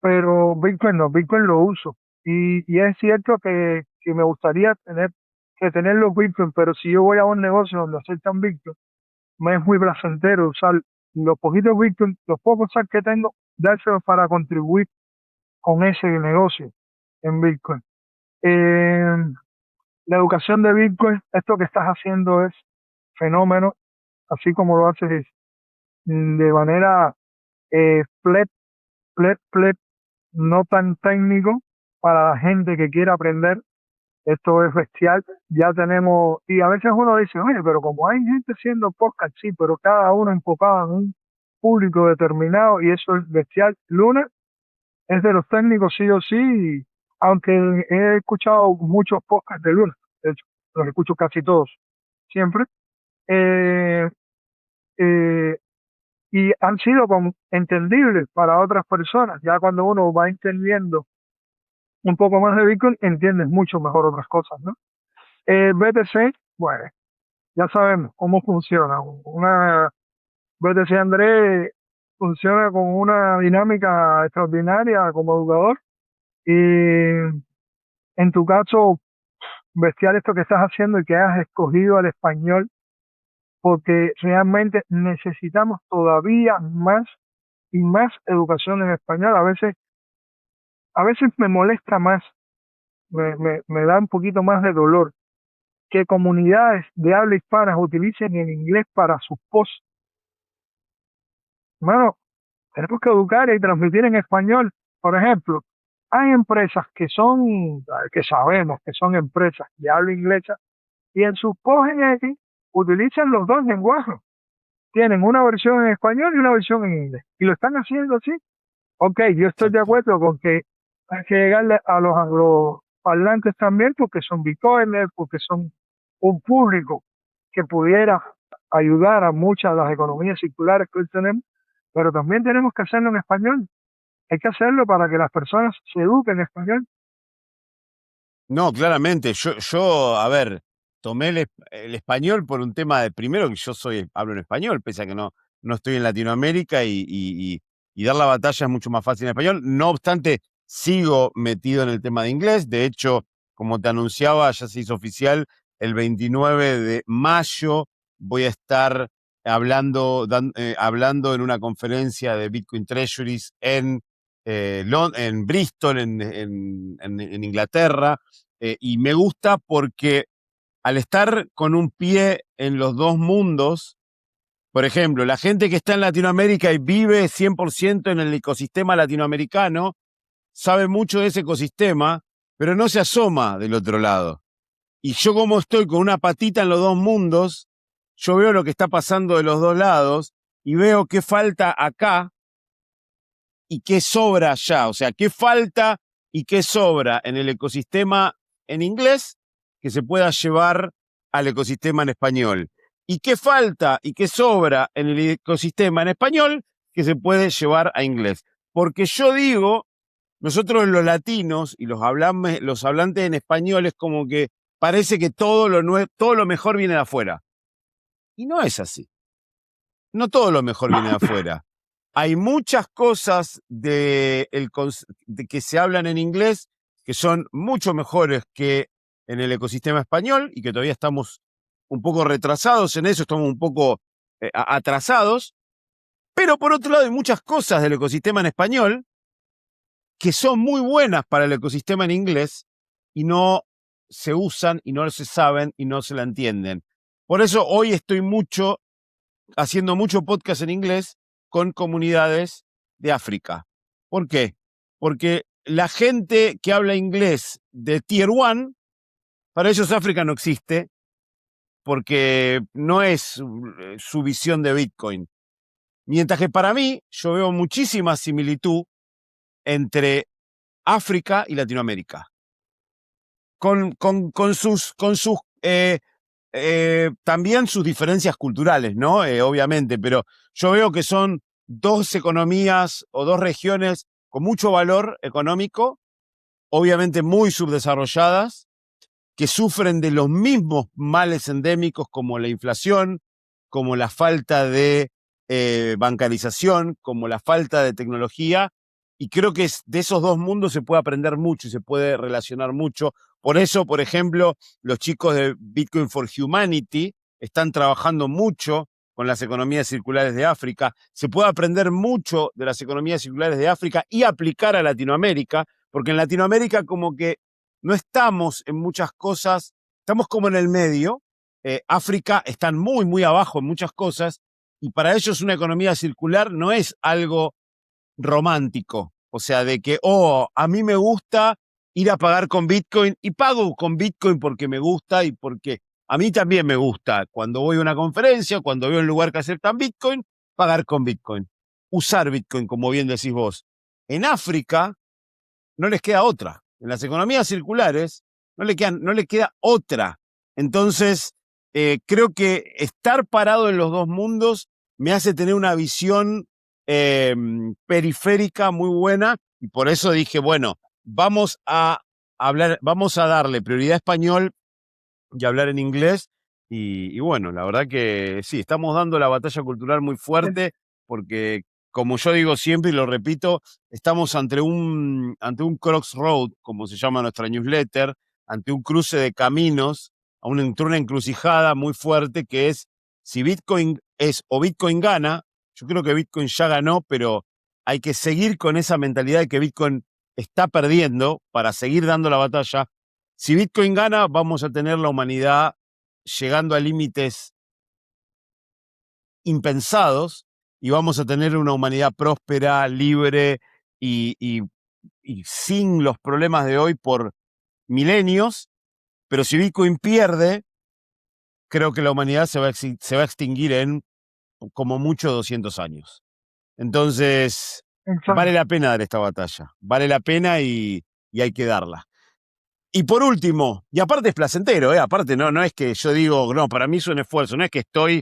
pero Bitcoin no, Bitcoin lo uso. Y es cierto que me gustaría tener los Bitcoin, pero si yo voy a un negocio donde aceptan Bitcoin, me es muy placentero usar los poquitos Bitcoin, los pocos SAT que tengo, dárselos para contribuir con ese negocio en Bitcoin. Eh, la educación de Bitcoin, esto que estás haciendo es fenómeno, así como lo haces de manera flat, flat, no tan técnico para la gente que quiera aprender. Esto es bestial. Ya tenemos, y a veces uno dice, oye, pero como hay gente haciendo podcast, sí, pero cada uno enfocado en un público determinado y eso es bestial. Lunes es de los técnicos sí o sí, aunque he escuchado muchos podcasts de Luna, de hecho, los escucho casi todos, siempre, eh, eh, y han sido entendibles para otras personas. Ya cuando uno va entendiendo un poco más de Bitcoin, entiendes mucho mejor otras cosas, ¿no? BTC, bueno, ya sabemos cómo funciona. Una BTC Andrés funciona con una dinámica extraordinaria como educador y en tu caso, bestial esto que estás haciendo y que has escogido el español, porque realmente necesitamos todavía más y más educación en español. A veces me molesta más, me da un poquito más de dolor que comunidades de habla hispana utilicen el inglés para sus posts. Hermano, tenemos que educar y transmitir en español. Por ejemplo, hay empresas que sabemos que son empresas de habla inglesa, y en sus posts en X utilizan los dos lenguajes. Tienen una versión en español y una versión en inglés. Y lo están haciendo así. Ok, yo estoy de Exacto. acuerdo con que hay que llegarle a los angloparlantes también porque son bitcoiners, porque son un público que pudiera ayudar a muchas de las economías circulares que hoy tenemos, pero también tenemos que hacerlo en español. Hay que hacerlo para que las personas se eduquen en español. No, claramente. Yo, a ver, tomé el español por un tema de, primero que yo hablo en español, pese a que no estoy en Latinoamérica y dar la batalla es mucho más fácil en español. No obstante, sigo metido en el tema de inglés. De hecho, como te anunciaba, ya se hizo oficial, el 29 de mayo voy a estar hablando en una conferencia de Bitcoin Treasuries en Bristol, en Inglaterra. Y me gusta porque al estar con un pie en los dos mundos, por ejemplo, la gente que está en Latinoamérica y vive 100% en el ecosistema latinoamericano, sabe mucho de ese ecosistema, pero no se asoma del otro lado. Y yo, como estoy con una patita en los dos mundos, yo veo lo que está pasando de los dos lados y veo qué falta acá y qué sobra allá. O sea, qué falta y qué sobra en el ecosistema en inglés que se pueda llevar al ecosistema en español. Y qué falta y qué sobra en el ecosistema en español que se puede llevar a inglés. Porque yo digo, nosotros los latinos y los hablantes en español es como que parece que todo lo mejor viene de afuera. Y no es así. No todo lo mejor viene de afuera. Hay muchas cosas de que se hablan en inglés que son mucho mejores que en el ecosistema español y que todavía estamos un poco retrasados en eso, estamos un poco atrasados. Pero por otro lado hay muchas cosas del ecosistema en español que son muy buenas para el ecosistema en inglés y no se usan y no se saben y no se la entienden. Por eso hoy estoy haciendo mucho podcast en inglés con comunidades de África. ¿Por qué? Porque la gente que habla inglés de Tier 1, para ellos África no existe, porque no es su visión de Bitcoin. Mientras que para mí, yo veo muchísima similitud entre África y Latinoamérica. Con sus también sus diferencias culturales, ¿no? Obviamente, pero yo veo que son dos economías o dos regiones con mucho valor económico, obviamente muy subdesarrolladas, que sufren de los mismos males endémicos como la inflación, como la falta de bancarización, como la falta de tecnología, y creo que de esos dos mundos se puede aprender mucho y se puede relacionar mucho. Por eso, por ejemplo, los chicos de Bitcoin for Humanity están trabajando mucho con las economías circulares de África. Se puede aprender mucho de las economías circulares de África y aplicar a Latinoamérica, porque en Latinoamérica como que no estamos en muchas cosas, estamos como en el medio. África están muy, muy abajo en muchas cosas, y para ellos una economía circular no es algo romántico. O sea, de que, oh, a mí me gusta ir a pagar con Bitcoin y pago con Bitcoin porque me gusta y porque a mí también me gusta cuando voy a una conferencia, cuando veo un lugar que aceptan Bitcoin, pagar con Bitcoin. Usar Bitcoin, como bien decís vos. En África no les queda otra. En las economías circulares no le queda otra. Entonces, creo que estar parado en los dos mundos me hace tener una visión periférica muy buena, y por eso dije, bueno, vamos a darle prioridad a español y hablar en inglés. Y bueno, la verdad que sí, estamos dando la batalla cultural muy fuerte, porque, como yo digo siempre y lo repito, estamos ante un crossroad, como se llama nuestra newsletter, ante un cruce de caminos, ante una encrucijada muy fuerte, que es si Bitcoin es o Bitcoin gana. Yo creo que Bitcoin ya ganó, pero hay que seguir con esa mentalidad de que Bitcoin está perdiendo para seguir dando la batalla. Si Bitcoin gana, vamos a tener la humanidad llegando a límites impensados y vamos a tener una humanidad próspera, libre y sin los problemas de hoy por milenios. Pero si Bitcoin pierde, creo que la humanidad se va a extinguir en como mucho 200 años. Entonces, vale Exacto. la pena dar esta batalla, vale la pena y hay que darla. Y por último, y aparte es placentero, aparte no es que yo digo, no, para mí es un esfuerzo, no es que estoy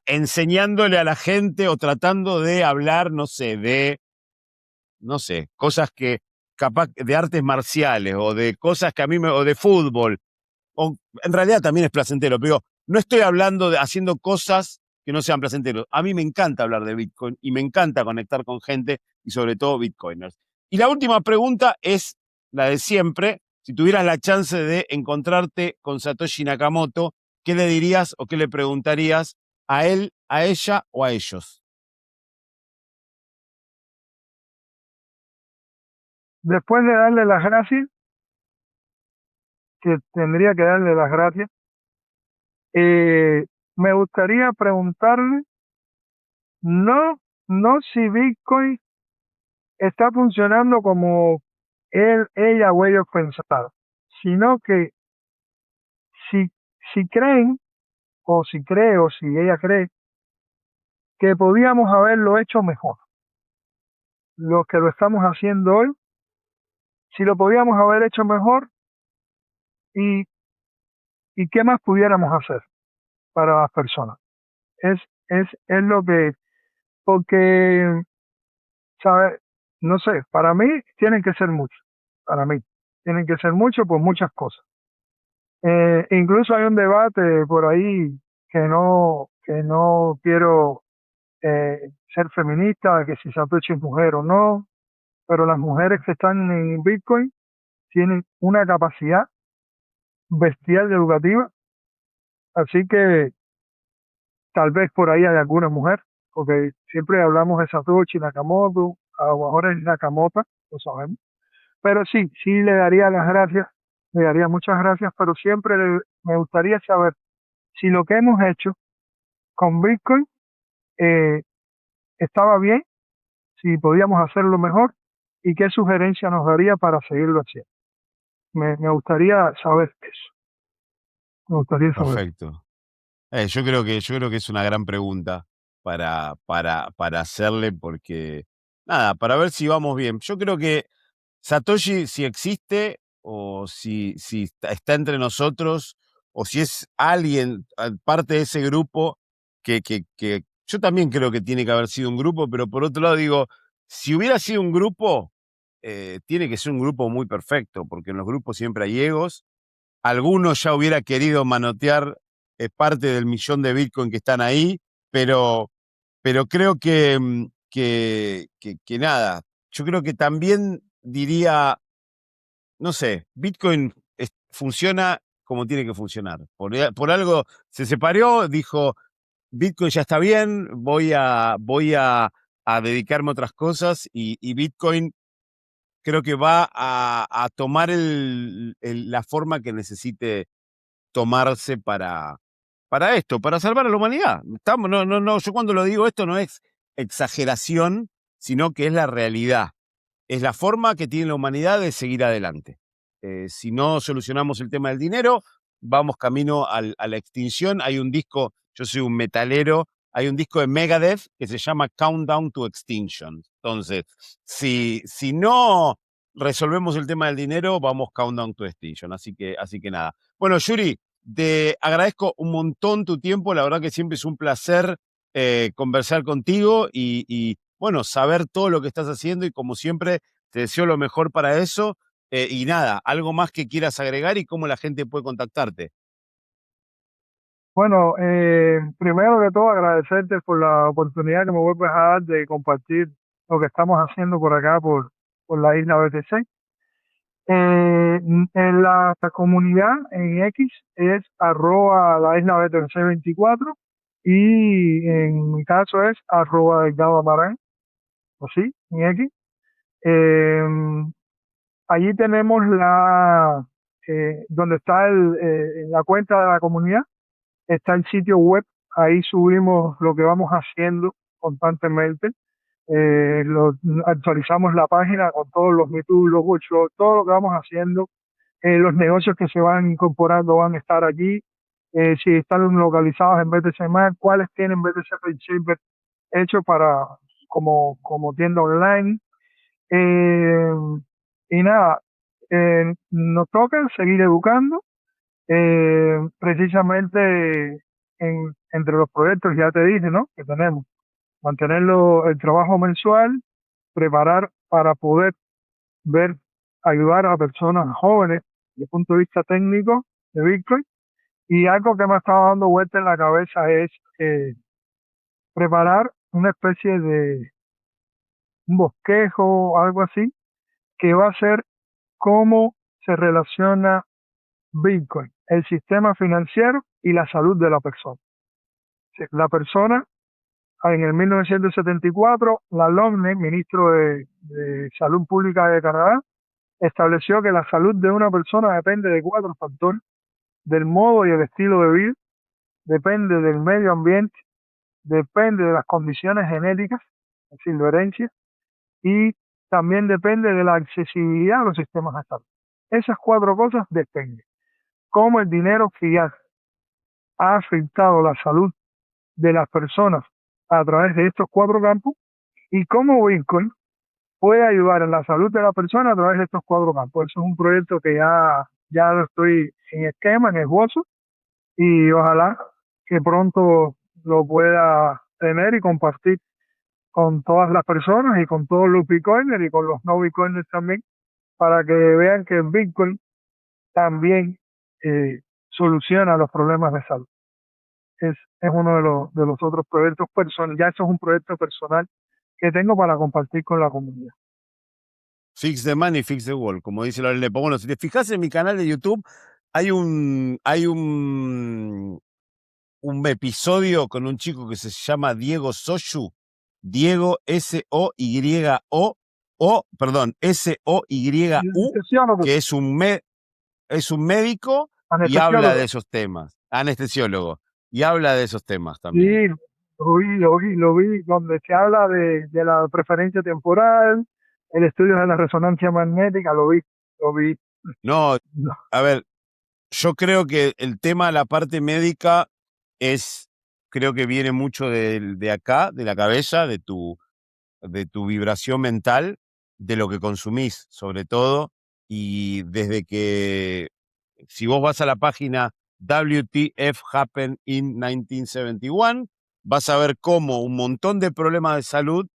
enseñándole a la gente o tratando de hablar, no sé, cosas que capaz de artes marciales o de cosas que o de fútbol, o en realidad también es placentero, pero no estoy hablando de haciendo cosas que no sean placenteros. A mí me encanta hablar de Bitcoin y me encanta conectar con gente y sobre todo Bitcoiners. Y la última pregunta es la de siempre. Si tuvieras la chance de encontrarte con Satoshi Nakamoto, ¿qué le dirías o qué le preguntarías a él, a ella o a ellos? Después de darle las gracias, que tendría que darle las gracias, me gustaría preguntarle, no, no si Bitcoin está funcionando como ella o ellos pensaron, sino que si, si creen, o si cree, o si ella cree, que podíamos haberlo hecho mejor. Los que lo estamos haciendo hoy, si lo podíamos haber hecho mejor y, y qué más pudiéramos hacer para las personas. Es lo que, porque, ¿sabes? No sé, para mí tienen que ser muchos, para mí. Tienen que ser muchos por muchas cosas. Incluso hay un debate por ahí que no quiero ser feminista, de que si Satoshi es mujer o no, pero las mujeres que están en Bitcoin tienen una capacidad bestial de educativa, así que tal vez por ahí hay alguna mujer, porque siempre hablamos de Satoshi Nakamoto, a lo mejor es Nakamoto, lo sabemos, pero sí, sí le daría las gracias, le daría muchas gracias, pero siempre me gustaría saber si lo que hemos hecho con Bitcoin eh, estaba bien, si podíamos hacerlo mejor y qué sugerencia nos daría para seguirlo haciendo. Me gustaría saber eso, me gustaría saber. Perfecto. Yo creo que es una gran pregunta para hacerle, porque, nada, para ver si vamos bien. Yo creo que Satoshi, si existe, o si está entre nosotros, o si es alguien, parte de ese grupo, que yo también creo que tiene que haber sido un grupo, pero por otro lado digo, si hubiera sido un grupo, tiene que ser un grupo muy perfecto, porque en los grupos siempre hay egos. Algunos ya hubiera querido manotear parte del millón de Bitcoin que están ahí, pero, pero creo que nada, yo creo que también diría, no sé, Bitcoin funciona como tiene que funcionar. Por algo se separó, dijo, Bitcoin ya está bien, voy a dedicarme a otras cosas y Bitcoin creo que va a tomar la forma que necesite tomarse para esto, para salvar a la humanidad. No, yo cuando lo digo esto no es exageración, sino que es la realidad. Es la forma que tiene la humanidad de seguir adelante. Si no solucionamos el tema del dinero, vamos camino a la extinción. Hay un disco, yo soy un metalero, hay un disco de Megadeth que se llama Countdown to Extinction. Entonces, si no resolvemos el tema del dinero, vamos Countdown to Extinction. Así que nada. Bueno, Yuri, te agradezco un montón tu tiempo. La verdad que siempre es un placer conversar contigo y bueno, saber todo lo que estás haciendo y como siempre, te deseo lo mejor para eso. Y nada, algo más que quieras agregar y cómo la gente puede contactarte. Bueno, primero que todo agradecerte por la oportunidad que me vuelves a dar de compartir lo que estamos haciendo por acá, por la isla BTC. En la comunidad en X es @ la isla BTC 24 y en mi caso es @Delgado Amarán, o sí, en X. Eh, Allí tenemos donde está la cuenta de la comunidad, está el sitio web, ahí subimos lo que vamos haciendo constantemente. Actualizamos la página con todos los métodos, los workshops, todo lo que vamos haciendo. Los negocios que se van incorporando van a estar allí. Si están localizados en BTC Mac, cuáles tienen BTC Pay Saver hecho como tienda online. Eh, y nada, nos toca seguir educando. Precisamente entre los proyectos, ya te dije, ¿no? Que tenemos, mantenerlo el trabajo mensual, preparar para poder ver, ayudar a personas jóvenes desde el punto de vista técnico de Bitcoin. Y algo que me estaba dando vuelta en la cabeza es preparar una especie de un bosquejo, algo así, que va a ser cómo se relaciona Bitcoin, el sistema financiero y la salud de la persona. La persona, en el 1974, la Lalonde, ministro de Salud Pública de Canadá, estableció que la salud de una persona depende de 4 factores: del modo y el estilo de vida, depende del medio ambiente, depende de las condiciones genéticas, es decir, la herencia, y también depende de la accesibilidad a los sistemas de salud. Esas 4 cosas dependen. Cómo el dinero fiat ha afectado la salud de las personas a través de estos 4 campos y cómo Bitcoin puede ayudar en la salud de la persona a través de estos 4 campos. Eso es un proyecto que ya lo estoy en esquema, en esbozo, y ojalá que pronto lo pueda tener y compartir con todas las personas y con todos los Bitcoiners y con los no Bitcoiners también, para que vean que el Bitcoin también soluciona los problemas de salud. Es uno de los otros proyectos personales, ya eso es un proyecto personal que tengo para compartir con la comunidad. Fix the money, fix the world, como dice la Lepo. Bueno, si te fijas en mi canal de YouTube, hay un episodio con un chico que se llama Diego Soyu, Diego S-O-Y-O, S-O-Y-U, que es un médico y habla de esos temas, anestesiólogo, y habla de esos temas también. Sí, lo vi, donde se habla de la preferencia temporal, el estudio de la resonancia magnética, lo vi. No, a ver, yo creo que el tema, la parte médica, creo que viene mucho de acá, de la cabeza, de tu vibración mental, de lo que consumís, sobre todo, y desde que, si vos vas a la página WTF Happened in 1971, vas a ver cómo un montón de problemas de salud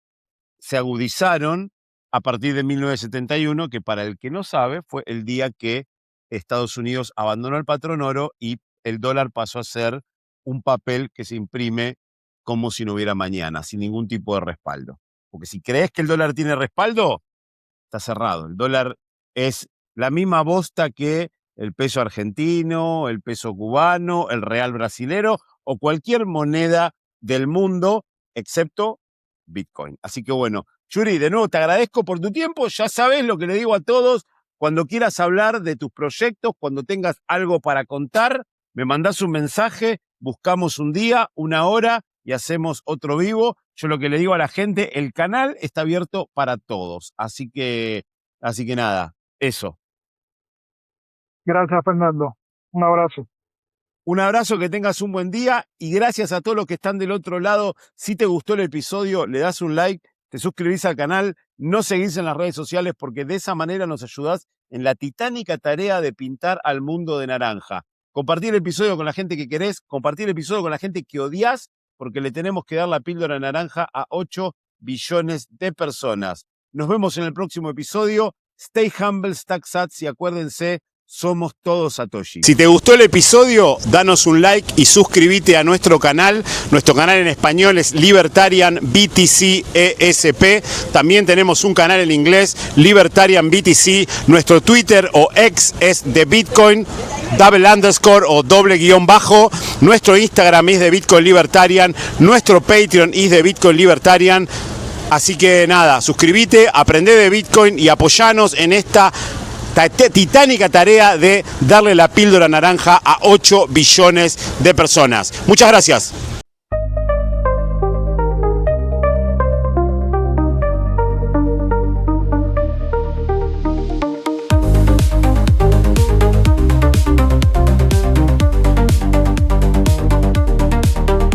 se agudizaron a partir de 1971, que para el que no sabe, fue el día que Estados Unidos abandonó el patrón oro y el dólar pasó a ser un papel que se imprime como si no hubiera mañana, sin ningún tipo de respaldo. Porque si crees que el dólar tiene respaldo, está cerrado. El dólar es la misma bosta que el peso argentino, el peso cubano, el real brasilero o cualquier moneda del mundo, excepto Bitcoin. Así que bueno, Yuri, de nuevo te agradezco por tu tiempo. Ya sabes lo que le digo a todos. Cuando quieras hablar de tus proyectos, cuando tengas algo para contar, me mandás un mensaje, buscamos un día, una hora y hacemos otro vivo. Yo lo que le digo a la gente, el canal está abierto para todos. Así que nada, eso. Gracias, Fernando. Un abrazo. Un abrazo, que tengas un buen día y gracias a todos los que están del otro lado. Si te gustó el episodio, le das un like, te suscribís al canal, no seguís en las redes sociales porque de esa manera nos ayudás en la titánica tarea de pintar al mundo de naranja. Compartir el episodio con la gente que querés, compartir el episodio con la gente que odias, porque le tenemos que dar la píldora naranja a 8 billones de personas. Nos vemos en el próximo episodio. Stay humble, stack sats y acuérdense, somos todos Satoshi. Si te gustó el episodio, danos un like y suscríbete a nuestro canal. Nuestro canal en español es Libertarian BTC ESP. También tenemos un canal en inglés, Libertarian BTC. Nuestro Twitter o X es de Bitcoin, _ o _. Nuestro Instagram es de Bitcoin Libertarian. Nuestro Patreon es de Bitcoin Libertarian. Así que nada, suscríbete, aprende de Bitcoin y apoyanos en esta titánica tarea de darle la píldora naranja a 8 billones de personas. Muchas gracias.